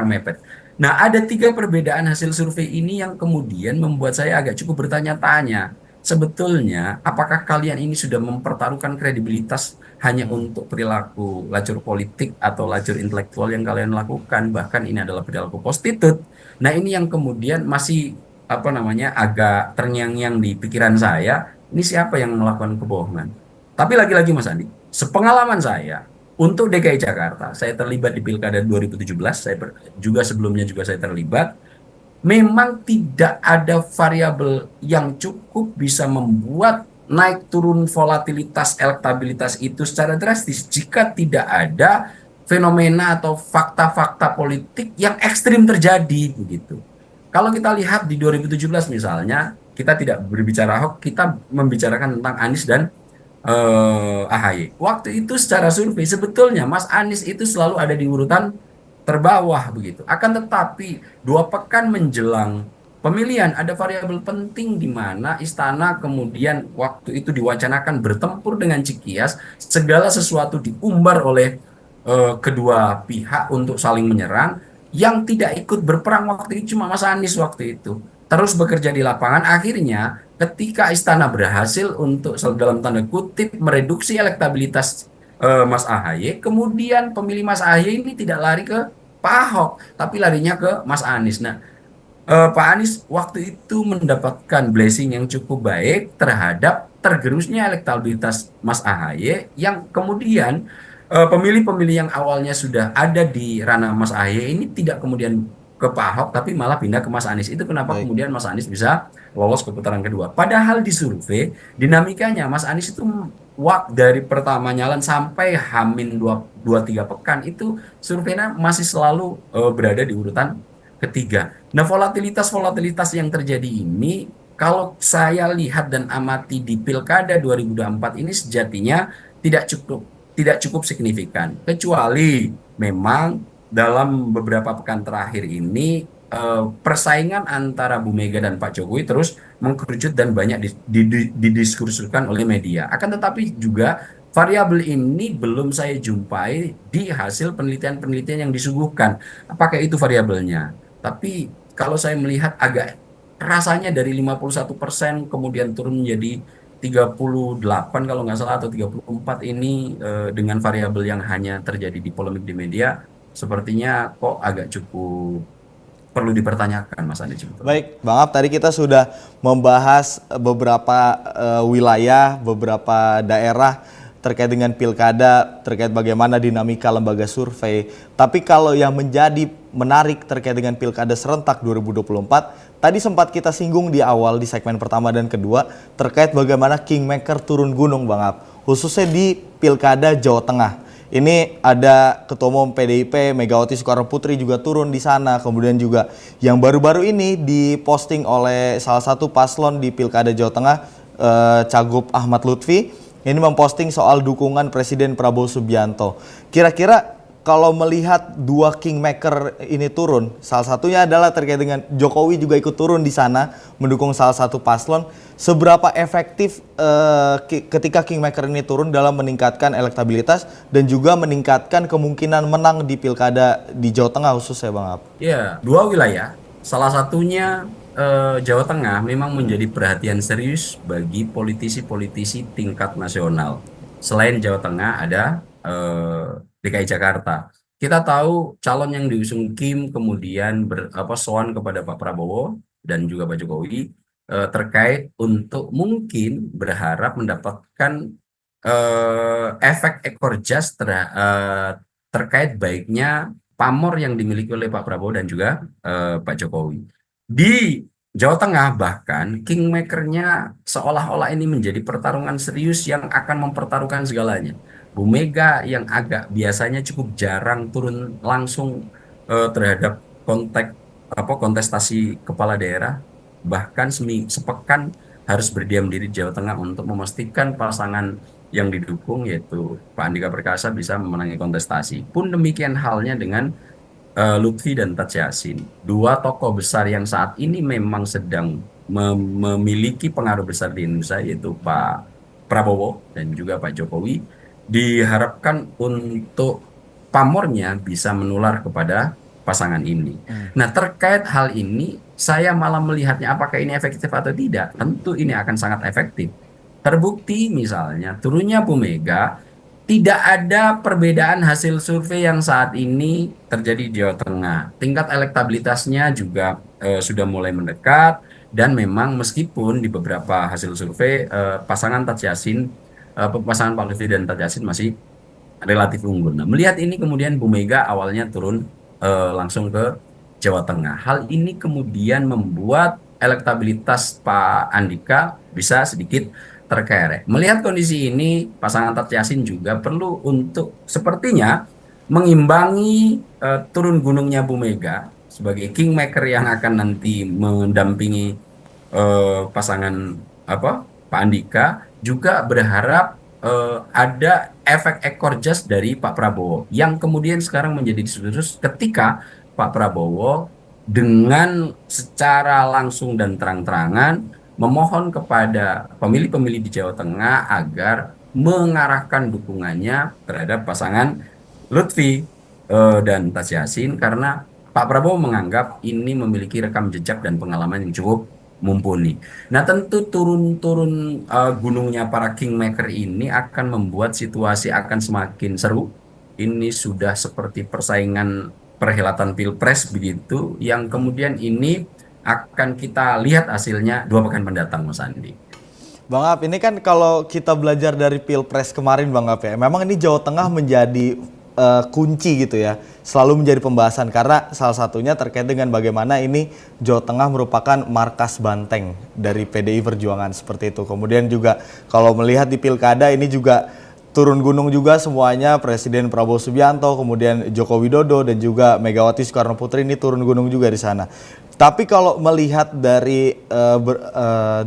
mepet. Nah, ada 3 perbedaan hasil survei ini yang kemudian membuat saya agak cukup bertanya-tanya. Sebetulnya, apakah kalian ini sudah mempertaruhkan kredibilitas hanya untuk perilaku lacur politik atau lacur intelektual yang kalian lakukan? Bahkan ini adalah perilaku prostitut. Nah, ini yang kemudian masih agak terngiang-ngiang di pikiran saya. Ini siapa yang melakukan kebohongan? Tapi lagi-lagi Mas Andi, sepengalaman saya, untuk DKI Jakarta, saya terlibat di Pilkada 2017, juga sebelumnya saya terlibat. Memang tidak ada variabel yang cukup bisa membuat naik turun volatilitas elektabilitas itu secara drastis jika tidak ada fenomena atau fakta-fakta politik yang ekstrim terjadi begitu. Kalau kita lihat di 2017 misalnya, kita tidak berbicara Ahok, kita membicarakan tentang Anies dan AHY. Waktu itu secara survei sebetulnya Mas Anies itu selalu ada di urutan terbawah begitu. Akan tetapi 2 pekan menjelang pemilihan ada variabel penting di mana istana kemudian waktu itu diwacanakan bertempur dengan Cikias, segala sesuatu diumbar oleh kedua pihak untuk saling menyerang. Yang tidak ikut berperang waktu itu cuma Mas Anies waktu itu. Terus bekerja di lapangan, akhirnya ketika istana berhasil untuk dalam tanda kutip mereduksi elektabilitas Mas AHY, kemudian pemilih Mas AHY ini tidak lari ke Pak Ahok, tapi larinya ke Mas Anies. Nah, Pak Anies waktu itu mendapatkan blessing yang cukup baik terhadap tergerusnya elektabilitas Mas AHY yang kemudian pemilih-pemilih yang awalnya sudah ada di ranah Mas AHY ini tidak kemudian ke Pak Ahok tapi malah pindah ke Mas Anies. Itu kenapa Baik. kemudian Mas Anies bisa lolos ke putaran kedua. Padahal di survei dinamikanya Mas Anies itu dari pertama nyalon sampai Hamin 2 3 pekan itu surveinya masih selalu berada di urutan ketiga. Nah, volatilitas yang terjadi ini, kalau saya lihat dan amati di Pilkada 2024 ini sejatinya tidak cukup tidak cukup signifikan. Kecuali memang dalam beberapa pekan terakhir ini persaingan antara Bu Mega dan Pak Jokowi terus mengkerucut dan banyak didiskursuskan oleh media. Akan tetapi juga variabel ini belum saya jumpai di hasil penelitian-penelitian yang disuguhkan. Apakah itu variabelnya? Tapi kalau saya melihat agak rasanya dari 51% kemudian turun menjadi 38 kalau nggak salah atau 34 ini dengan variabel yang hanya terjadi di polemik di media sepertinya kok agak cukup perlu dipertanyakan Mas Andi sebetulnya. Baik, Bang Ab, tadi kita sudah membahas beberapa wilayah, beberapa daerah terkait dengan pilkada, terkait bagaimana dinamika lembaga survei. Tapi kalau yang menjadi menarik terkait dengan pilkada serentak 2024, tadi sempat kita singgung di awal di segmen pertama dan kedua terkait bagaimana Kingmaker turun gunung, Bang Ab, khususnya di pilkada Jawa Tengah. Ini ada Ketua Umum PDIP Megawati Soekarno Putri juga turun di sana. Kemudian juga yang baru-baru ini diposting oleh salah satu paslon di pilkada Jawa Tengah, Cagup Ahmad Lutfi. Ini memposting soal dukungan Presiden Prabowo Subianto. Kira-kira kalau melihat dua Kingmaker ini turun, salah satunya adalah terkait dengan Jokowi juga ikut turun di sana mendukung salah satu paslon. Seberapa efektif ketika Kingmaker ini turun dalam meningkatkan elektabilitas dan juga meningkatkan kemungkinan menang di pilkada di Jawa Tengah khususnya, Bang Ab? Ya, dua wilayah. Salah satunya Jawa Tengah memang menjadi perhatian serius bagi politisi-politisi tingkat nasional. Selain Jawa Tengah ada DKI Jakarta. Kita tahu calon yang diusung Kim kemudian soan kepada Pak Prabowo dan juga Pak Jokowi terkait untuk mungkin berharap mendapatkan efek ekor jas terkait baiknya pamor yang dimiliki oleh Pak Prabowo dan juga Pak Jokowi. Di Jawa Tengah bahkan Kingmaker-nya seolah-olah ini menjadi pertarungan serius yang akan mempertaruhkan segalanya. Bu Mega yang agak biasanya cukup jarang turun langsung terhadap kontestasi kepala daerah, bahkan sepekan harus berdiam diri di Jawa Tengah untuk memastikan pasangan yang didukung yaitu Pak Andika Perkasa bisa memenangi kontestasi. Pun demikian halnya dengan Lutfi dan Taj Yassin, dua tokoh besar yang saat ini memang sedang memiliki pengaruh besar di Indonesia yaitu Pak Prabowo dan juga Pak Jokowi, diharapkan untuk pamornya bisa menular kepada pasangan ini. Nah, terkait hal ini saya malah melihatnya apakah ini efektif atau tidak. Tentu ini akan sangat efektif. Terbukti misalnya turunnya Bu Mega, tidak ada perbedaan hasil survei yang saat ini terjadi di Jawa Tengah. Tingkat elektabilitasnya juga sudah mulai mendekat dan memang meskipun di beberapa hasil survei pasangan Pak Lutfi dan Taj Yassin masih relatif unggul. Nah, melihat ini kemudian Bu Mega awalnya turun langsung ke Jawa Tengah. Hal ini kemudian membuat elektabilitas Pak Andika bisa sedikit terkerek. Melihat kondisi ini, pasangan Taj Yassin juga perlu untuk sepertinya mengimbangi turun gunungnya Bu Mega sebagai Kingmaker yang akan nanti mendampingi pasangan Pak Andika, juga berharap ada efek ekor jas dari Pak Prabowo yang kemudian sekarang menjadi diskursus ketika Pak Prabowo dengan secara langsung dan terang-terangan memohon kepada pemilih-pemilih di Jawa Tengah agar mengarahkan dukungannya terhadap pasangan Lutfi dan Tas Yassin karena Pak Prabowo menganggap ini memiliki rekam jejak dan pengalaman yang cukup mumpuni. Nah, tentu turun-turun gunungnya para kingmaker ini akan membuat situasi akan semakin seru. Ini sudah seperti persaingan perhelatan Pilpres begitu, yang kemudian ini akan kita lihat hasilnya 2 pekan mendatang, Mas Andi. Bang Ap, ini kan kalau kita belajar dari Pilpres kemarin Bang Ap ya, memang ini Jawa Tengah menjadi kunci gitu ya, selalu menjadi pembahasan karena salah satunya terkait dengan bagaimana ini Jawa Tengah merupakan markas banteng dari PDI Perjuangan seperti itu. Kemudian juga kalau melihat di Pilkada ini juga turun gunung juga semuanya, Presiden Prabowo Subianto, kemudian Joko Widodo dan juga Megawati Soekarno Putri ini turun gunung juga di sana. Tapi kalau melihat dari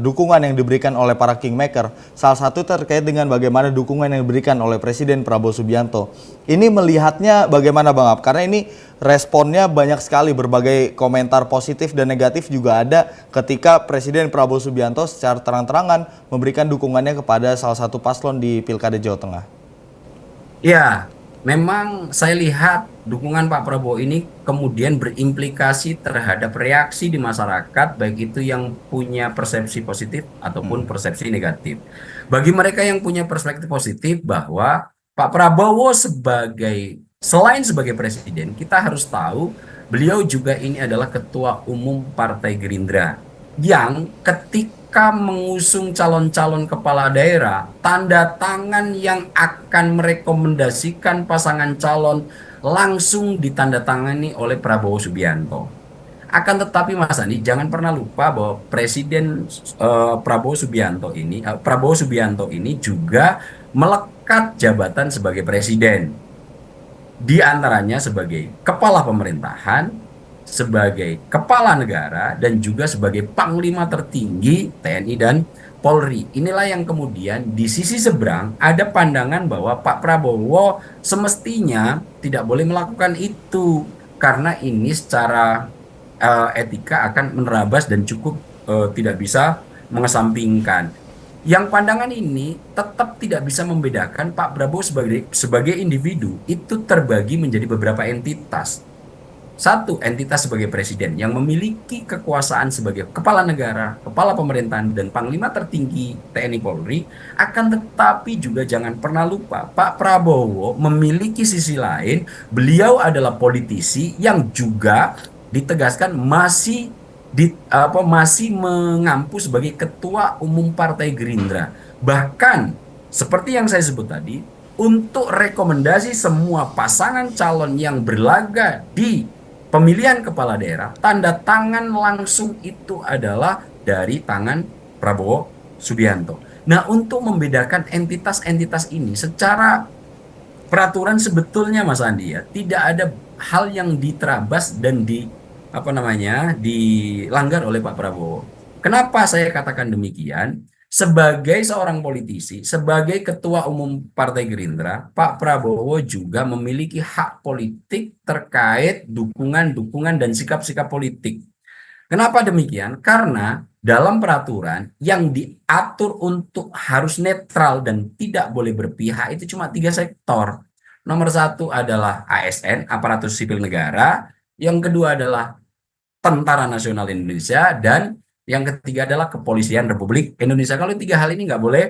dukungan yang diberikan oleh para kingmaker, salah satu terkait dengan bagaimana dukungan yang diberikan oleh Presiden Prabowo Subianto. Ini melihatnya bagaimana Bang Ap? Karena ini responnya banyak sekali, berbagai komentar positif dan negatif juga ada ketika Presiden Prabowo Subianto secara terang-terangan memberikan dukungannya kepada salah satu paslon di Pilkada Jawa Tengah. Ya, memang saya lihat dukungan Pak Prabowo ini kemudian berimplikasi terhadap reaksi di masyarakat, baik itu yang punya persepsi positif ataupun persepsi negatif. Bagi mereka yang punya perspektif positif bahwa Pak Prabowo selain sebagai presiden, kita harus tahu beliau juga ini adalah ketua umum Partai Gerindra yang ketika mengusung calon-calon kepala daerah, tanda tangan yang akan merekomendasikan pasangan calon langsung ditandatangani oleh Prabowo Subianto. Akan tetapi Mas Andi, jangan pernah lupa bahwa Presiden Prabowo Subianto ini juga melekat jabatan sebagai presiden. Di antaranya sebagai kepala pemerintahan, sebagai kepala negara, dan juga sebagai panglima tertinggi TNI dan Polri. Inilah yang kemudian di sisi seberang ada pandangan bahwa Pak Prabowo semestinya tidak boleh melakukan itu karena ini secara etika akan menerabas dan cukup tidak bisa mengesampingkan. Yang pandangan ini tetap tidak bisa membedakan Pak Prabowo sebagai individu itu terbagi menjadi beberapa entitas. Satu, entitas sebagai presiden yang memiliki kekuasaan sebagai kepala negara, kepala pemerintahan, dan panglima tertinggi TNI Polri. Akan tetapi juga jangan pernah lupa, Pak Prabowo memiliki sisi lain, beliau adalah politisi yang juga ditegaskan masih mengampu sebagai ketua umum Partai Gerindra. Bahkan, seperti yang saya sebut tadi, untuk rekomendasi semua pasangan calon yang berlaga di pemilihan kepala daerah, tanda tangan langsung itu adalah dari tangan Prabowo Subianto. Nah, untuk membedakan entitas-entitas ini secara peraturan sebetulnya Mas Andi ya, tidak ada hal yang diterabas dan dilanggar oleh Pak Prabowo. Kenapa saya katakan demikian? Sebagai seorang politisi, sebagai ketua umum Partai Gerindra, Pak Prabowo juga memiliki hak politik terkait dukungan-dukungan dan sikap-sikap politik. Kenapa demikian? Karena dalam peraturan yang diatur untuk harus netral dan tidak boleh berpihak itu cuma 3 sektor. Nomor 1 adalah ASN, aparatur sipil negara. Yang kedua adalah Tentara Nasional Indonesia, dan yang ketiga adalah Kepolisian Republik Indonesia. Kalau 3 hal ini nggak boleh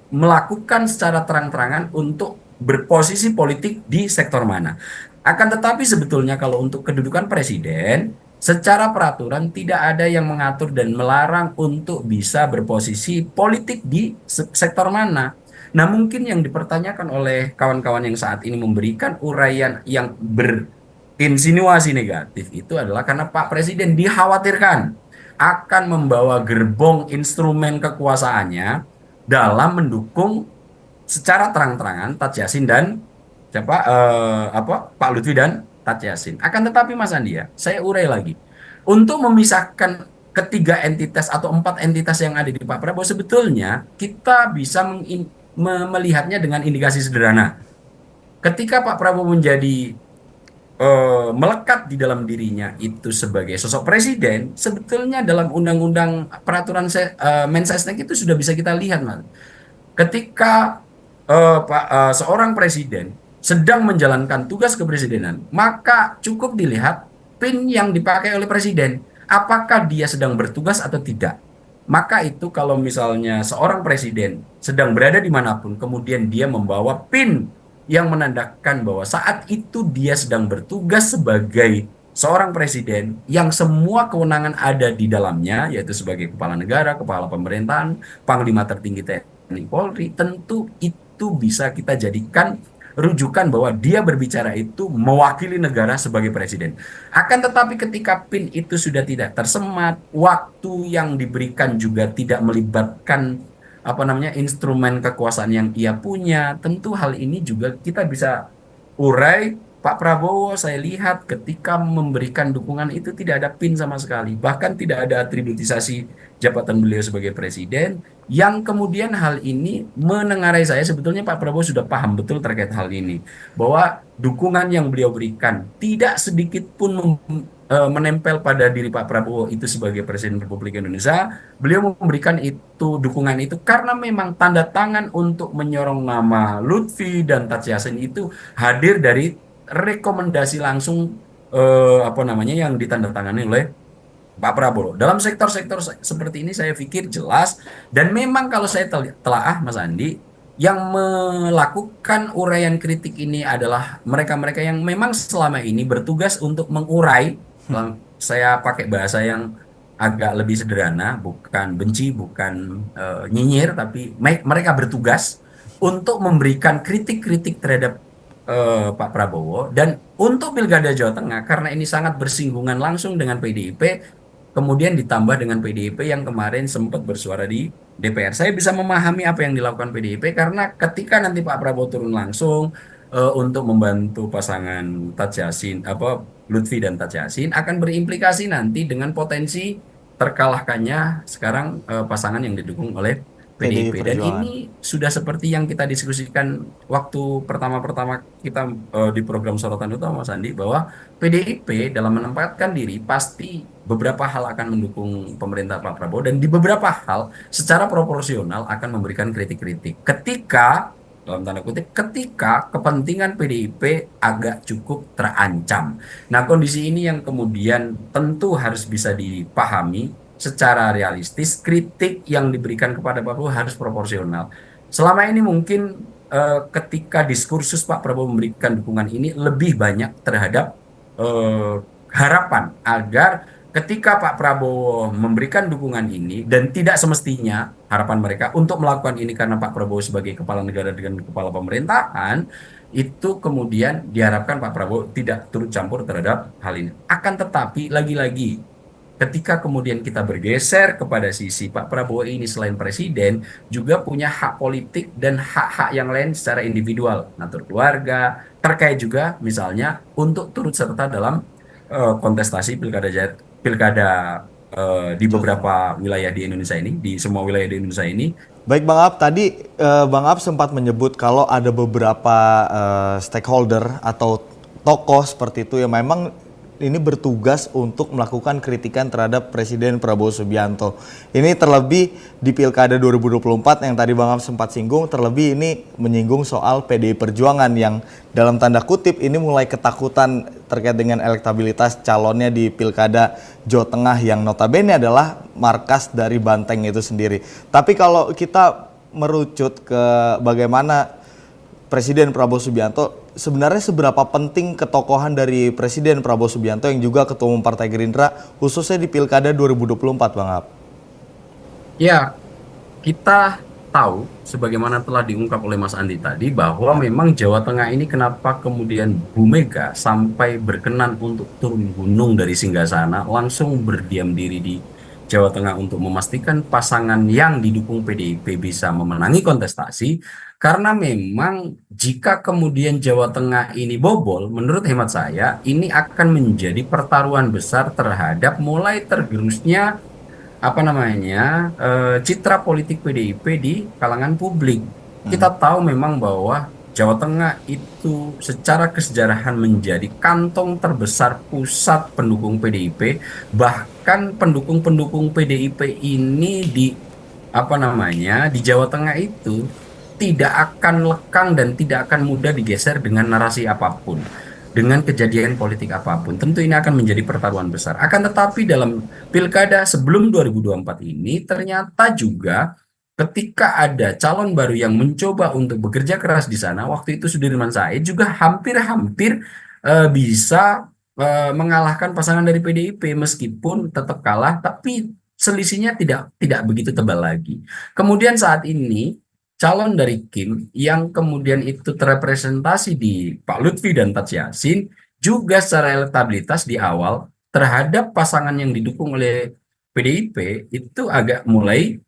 melakukan secara terang-terangan untuk berposisi politik di sektor mana. Akan tetapi sebetulnya kalau untuk kedudukan presiden, secara peraturan tidak ada yang mengatur dan melarang untuk bisa berposisi politik di sektor mana. Nah, mungkin yang dipertanyakan oleh kawan-kawan yang saat ini memberikan uraian yang insinuasi negatif itu adalah karena Pak Presiden dikhawatirkan akan membawa gerbong instrumen kekuasaannya dalam mendukung secara terang-terangan Taj Yassin dan Pak Lutfi dan Taj Yassin. Akan tetapi Mas Andi ya, saya urai lagi. Untuk memisahkan ketiga entitas atau 4 entitas yang ada di Pak Prabowo, sebetulnya kita bisa melihatnya dengan indikasi sederhana. Ketika Pak Prabowo menjadi melekat di dalam dirinya itu sebagai sosok presiden, sebetulnya dalam undang-undang peraturan Mensesnek itu sudah bisa kita lihat, Mas. Ketika seorang presiden sedang menjalankan tugas kepresidenan, maka cukup dilihat PIN yang dipakai oleh presiden, apakah dia sedang bertugas atau tidak. Maka itu kalau misalnya seorang presiden sedang berada dimanapun, kemudian dia membawa PIN yang menandakan bahwa saat itu dia sedang bertugas sebagai seorang presiden yang semua kewenangan ada di dalamnya, yaitu sebagai kepala negara, kepala pemerintahan, panglima tertinggi TNI Polri, tentu itu bisa kita jadikan rujukan bahwa dia berbicara itu mewakili negara sebagai presiden. Akan tetapi ketika PIN itu sudah tidak tersemat, waktu yang diberikan juga tidak melibatkan instrumen kekuasaan yang ia punya, tentu hal ini juga kita bisa urai. Pak Prabowo saya lihat ketika memberikan dukungan itu tidak ada PIN sama sekali, bahkan tidak ada atributisasi jabatan beliau sebagai presiden, yang kemudian hal ini menengarai saya sebetulnya Pak Prabowo sudah paham betul terkait hal ini, bahwa dukungan yang beliau berikan tidak sedikit pun menempel pada diri Pak Prabowo itu sebagai Presiden Republik Indonesia. Beliau memberikan itu dukungan itu karena memang tanda tangan untuk menyorong nama Lutfi dan Taj Yassin itu hadir dari rekomendasi langsung yang ditandatangani oleh Pak Prabowo. Dalam sektor-sektor seperti ini saya pikir jelas, dan memang kalau saya telaah Mas Andi, yang melakukan uraian kritik ini adalah mereka-mereka yang memang selama ini bertugas untuk mengurai. Saya pakai bahasa yang agak lebih sederhana, bukan benci, bukan nyinyir, tapi mereka bertugas untuk memberikan kritik-kritik terhadap Pak Prabowo. Dan untuk Pilkada Jawa Tengah, karena ini sangat bersinggungan langsung dengan PDIP, kemudian ditambah dengan PDIP yang kemarin sempat bersuara di DPR. Saya bisa memahami apa yang dilakukan PDIP karena ketika nanti Pak Prabowo turun langsung untuk membantu pasangan Lutfi dan Taj Yassin, akan berimplikasi nanti dengan potensi terkalahkannya sekarang pasangan yang didukung oleh PDI PDIP. Dan Perjuangan. ini sudah seperti yang kita diskusikan waktu pertama-pertama kita di program Sorotan Utama, Mas Andi, bahwa PDIP dalam menempatkan diri pasti beberapa hal akan mendukung pemerintah Pak Prabowo, dan di beberapa hal secara proporsional akan memberikan kritik-kritik. Ketika, dalam tanda kutip, ketika kepentingan PDIP agak cukup terancam. Nah, kondisi ini yang kemudian tentu harus bisa dipahami secara realistis. Kritik yang diberikan kepada Pak Prabowo harus proporsional. Selama ini mungkin ketika diskursus Pak Prabowo memberikan dukungan ini lebih banyak terhadap harapan agar ketika Pak Prabowo memberikan dukungan ini, dan tidak semestinya harapan mereka untuk melakukan ini karena Pak Prabowo sebagai kepala negara dengan kepala pemerintahan, itu kemudian diharapkan Pak Prabowo tidak turut campur terhadap hal ini. Akan tetapi lagi-lagi ketika kemudian kita bergeser kepada sisi Pak Prabowo ini selain presiden juga punya hak politik dan hak-hak yang lain secara individual, ngatur keluarga, terkait juga misalnya untuk turut serta dalam kontestasi pilkada di beberapa wilayah di Indonesia ini, di semua wilayah di Indonesia ini. Baik Bang Ab, tadi Bang Ab sempat menyebut kalau ada beberapa stakeholder atau tokoh seperti itu yang memang ini bertugas untuk melakukan kritikan terhadap Presiden Prabowo Subianto. Ini terlebih di Pilkada 2024 yang tadi Bang Ab sempat singgung, terlebih ini menyinggung soal PDI Perjuangan yang dalam tanda kutip ini mulai ketakutan terkait dengan elektabilitas calonnya di Pilkada Jawa Tengah yang notabene adalah markas dari Banteng itu sendiri. Tapi kalau kita merucut ke bagaimana Presiden Prabowo Subianto, sebenarnya seberapa penting ketokohan dari Presiden Prabowo Subianto yang juga Ketua Umum Partai Gerindra khususnya di Pilkada 2024, Bang Ab? Ya, kita tahu sebagaimana telah diungkap oleh Mas Andi tadi bahwa memang Jawa Tengah ini kenapa kemudian Bu Mega sampai berkenan untuk turun gunung dari Singgasana langsung berdiam diri di Jawa Tengah untuk memastikan pasangan yang didukung PDIP bisa memenangi kontestasi, karena memang jika kemudian Jawa Tengah ini bobol, menurut hemat saya ini akan menjadi pertaruhan besar terhadap mulai tergerusnya citra politik PDIP di kalangan publik. Kita tahu memang bahwa Jawa Tengah itu secara kesejarahan menjadi kantong terbesar pusat pendukung PDIP, bahkan pendukung-pendukung PDIP ini di apa namanya di Jawa Tengah itu tidak akan lekang dan tidak akan mudah digeser dengan narasi apapun, dengan kejadian politik apapun. Tentu ini akan menjadi pertaruhan besar. Akan tetapi dalam pilkada sebelum 2024 ini ternyata juga ketika ada calon baru yang mencoba untuk bekerja keras di sana, waktu itu Sudirman Said juga hampir-hampir bisa mengalahkan pasangan dari PDIP meskipun tetap kalah, tapi selisihnya tidak begitu tebal lagi. Kemudian saat ini calon dari Kim yang kemudian itu terrepresentasi di Pak Lutfi dan Tats Yassin juga secara elektabilitas di awal terhadap pasangan yang didukung oleh PDIP itu agak mulai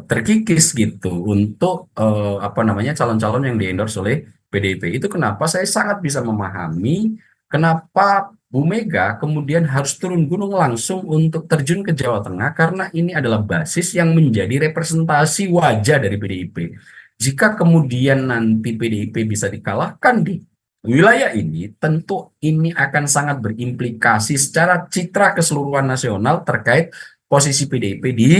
terkikis gitu untuk apa namanya calon-calon yang diendorse oleh PDIP. Itu kenapa saya sangat bisa memahami kenapa Bu Mega kemudian harus turun gunung langsung untuk terjun ke Jawa Tengah karena ini adalah basis yang menjadi representasi wajah dari PDIP. Jika kemudian nanti PDIP bisa dikalahkan di wilayah ini, tentu ini akan sangat berimplikasi secara citra keseluruhan nasional terkait posisi PDIP di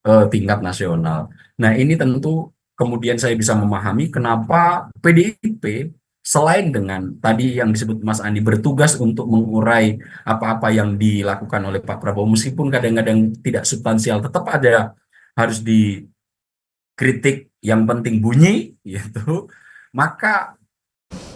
tingkat nasional. Nah, ini tentu kemudian saya bisa memahami kenapa PDIP selain dengan tadi yang disebut Mas Andi bertugas untuk mengurai apa-apa yang dilakukan oleh Pak Prabowo meskipun kadang-kadang tidak substansial tetap ada harus dikritik yang penting bunyi gitu. Maka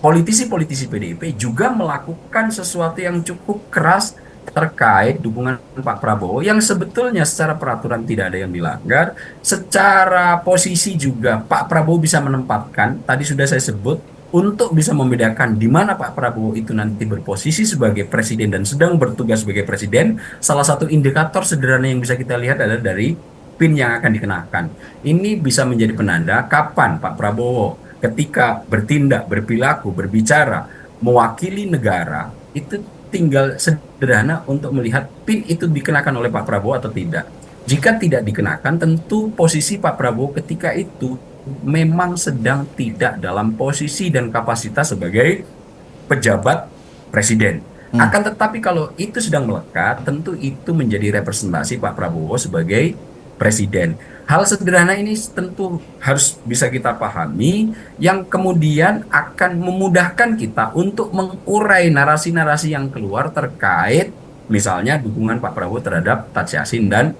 politisi-politisi PDIP juga melakukan sesuatu yang cukup keras terkait dukungan Pak Prabowo yang sebetulnya secara peraturan tidak ada yang dilanggar, secara posisi juga Pak Prabowo bisa menempatkan, tadi sudah saya sebut, untuk bisa membedakan di mana Pak Prabowo itu nanti berposisi sebagai presiden dan sedang bertugas sebagai presiden. Salah satu indikator sederhana yang bisa kita lihat adalah dari PIN yang akan dikenakan. Ini bisa menjadi penanda kapan Pak Prabowo ketika bertindak, berperilaku, berbicara, mewakili negara, itu tinggal sederhana untuk melihat PIN itu dikenakan oleh Pak Prabowo atau tidak. Jika tidak dikenakan, tentu posisi Pak Prabowo ketika itu memang sedang tidak dalam posisi dan kapasitas sebagai pejabat presiden. Akan tetapi kalau itu sedang melekat, tentu itu menjadi representasi Pak Prabowo sebagai presiden. Hal sederhana ini tentu harus bisa kita pahami yang kemudian akan memudahkan kita untuk mengurai narasi-narasi yang keluar terkait misalnya dukungan Pak Prabowo terhadap Tats Yassin dan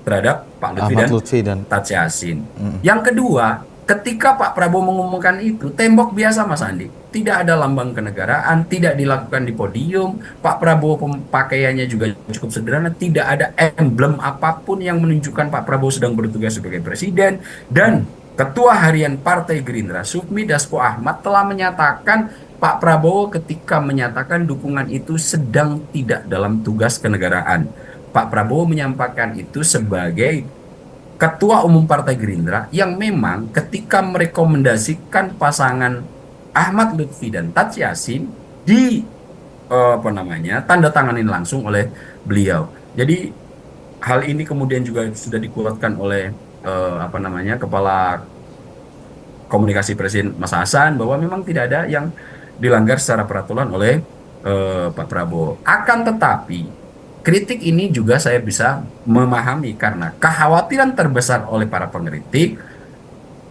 terhadap Pak Lutfi Ahmad dan Lutfi dan Tats Yassin. Yang kedua, ketika Pak Prabowo mengumumkan itu, tembok biasa Mas Andi. Tidak ada lambang kenegaraan, tidak dilakukan di podium. Pak Prabowo pakaiannya juga cukup sederhana, tidak ada emblem apapun yang menunjukkan Pak Prabowo sedang bertugas sebagai presiden. Dan Ketua Harian Partai Gerindra, Sufmi Dasko Ahmad, telah menyatakan Pak Prabowo ketika menyatakan dukungan itu sedang tidak dalam tugas kenegaraan. Pak Prabowo menyampaikan itu sebagai Ketua Umum Partai Gerindra yang memang ketika merekomendasikan pasangan Ahmad Lutfi dan Tats Yassin di apa namanya tanda tanganin langsung oleh beliau. Jadi hal ini kemudian juga sudah dikuatkan oleh apa namanya Kepala Komunikasi Presiden Mas Hasan bahwa memang tidak ada yang dilanggar secara peraturan oleh Pak Prabowo. Akan tetapi kritik ini juga saya bisa memahami karena kekhawatiran terbesar oleh para pengkritik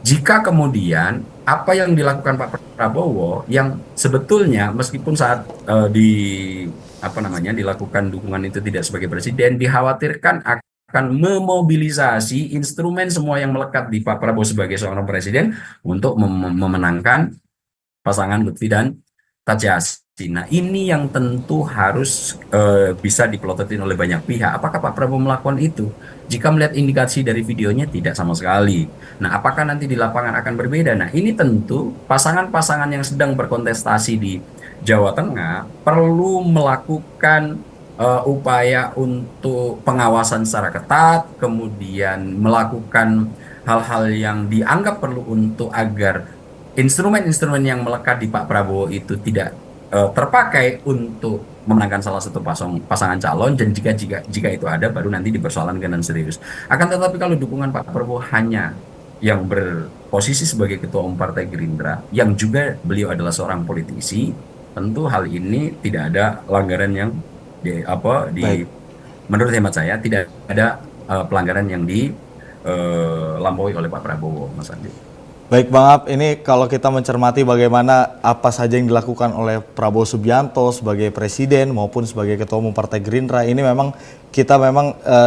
jika kemudian apa yang dilakukan Pak Prabowo yang sebetulnya meskipun saat di apa namanya dilakukan dukungan itu tidak sebagai presiden dikhawatirkan akan memobilisasi instrumen semua yang melekat di Pak Prabowo sebagai seorang presiden untuk memenangkan pasangan Lutfi dan Tats Yassin. Nah, ini yang tentu harus bisa dipelototin oleh banyak pihak. Apakah Pak Prabowo melakukan itu? Jika melihat indikasi dari videonya tidak sama sekali. Nah, apakah nanti di lapangan akan berbeda? Nah, ini tentu pasangan-pasangan yang sedang berkontestasi di Jawa Tengah perlu melakukan upaya untuk pengawasan secara ketat, kemudian melakukan hal-hal yang dianggap perlu untuk agar instrumen-instrumen yang melekat di Pak Prabowo itu tidak terpakai untuk memenangkan salah satu pasangan calon dan jika itu ada baru nanti dipersoalkan dengan serius. Akan tetapi kalau dukungan Pak Prabowo hanya yang berposisi sebagai Ketua Umum Partai Gerindra, yang juga beliau adalah seorang politisi, tentu hal ini tidak ada pelanggaran yang Baik. menurut hemat saya tidak ada pelanggaran yang dilampaui oleh Pak Prabowo, Mas Andi. Baik Bang Ab, ini kalau kita mencermati bagaimana apa saja yang dilakukan oleh Prabowo Subianto sebagai presiden maupun sebagai ketua umum Partai Gerindra, ini memang kita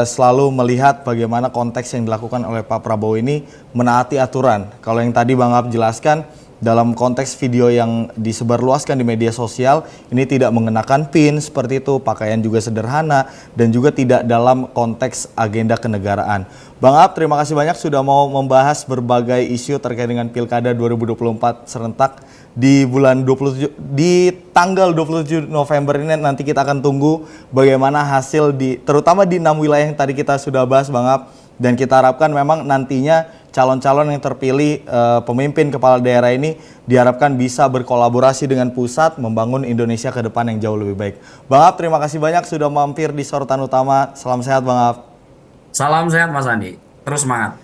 selalu melihat bagaimana konteks yang dilakukan oleh Pak Prabowo ini menaati aturan. Kalau yang tadi Bang Ab jelaskan, dalam konteks video yang disebarluaskan di media sosial, ini tidak mengenakan pin seperti itu, pakaian juga sederhana, dan juga tidak dalam konteks agenda kenegaraan. Bang Ab, terima kasih banyak sudah mau membahas berbagai isu terkait dengan Pilkada 2024 serentak di di tanggal 27 November ini. Nanti kita akan tunggu bagaimana hasil terutama di 6 wilayah yang tadi kita sudah bahas Bang Ab, dan kita harapkan memang nantinya calon-calon yang terpilih pemimpin kepala daerah ini diharapkan bisa berkolaborasi dengan pusat membangun Indonesia ke depan yang jauh lebih baik. Bang Ab, terima kasih banyak sudah mampir di Sorotan Utama. Salam sehat Bang Ab. Salam sehat Mas Andi, terus semangat.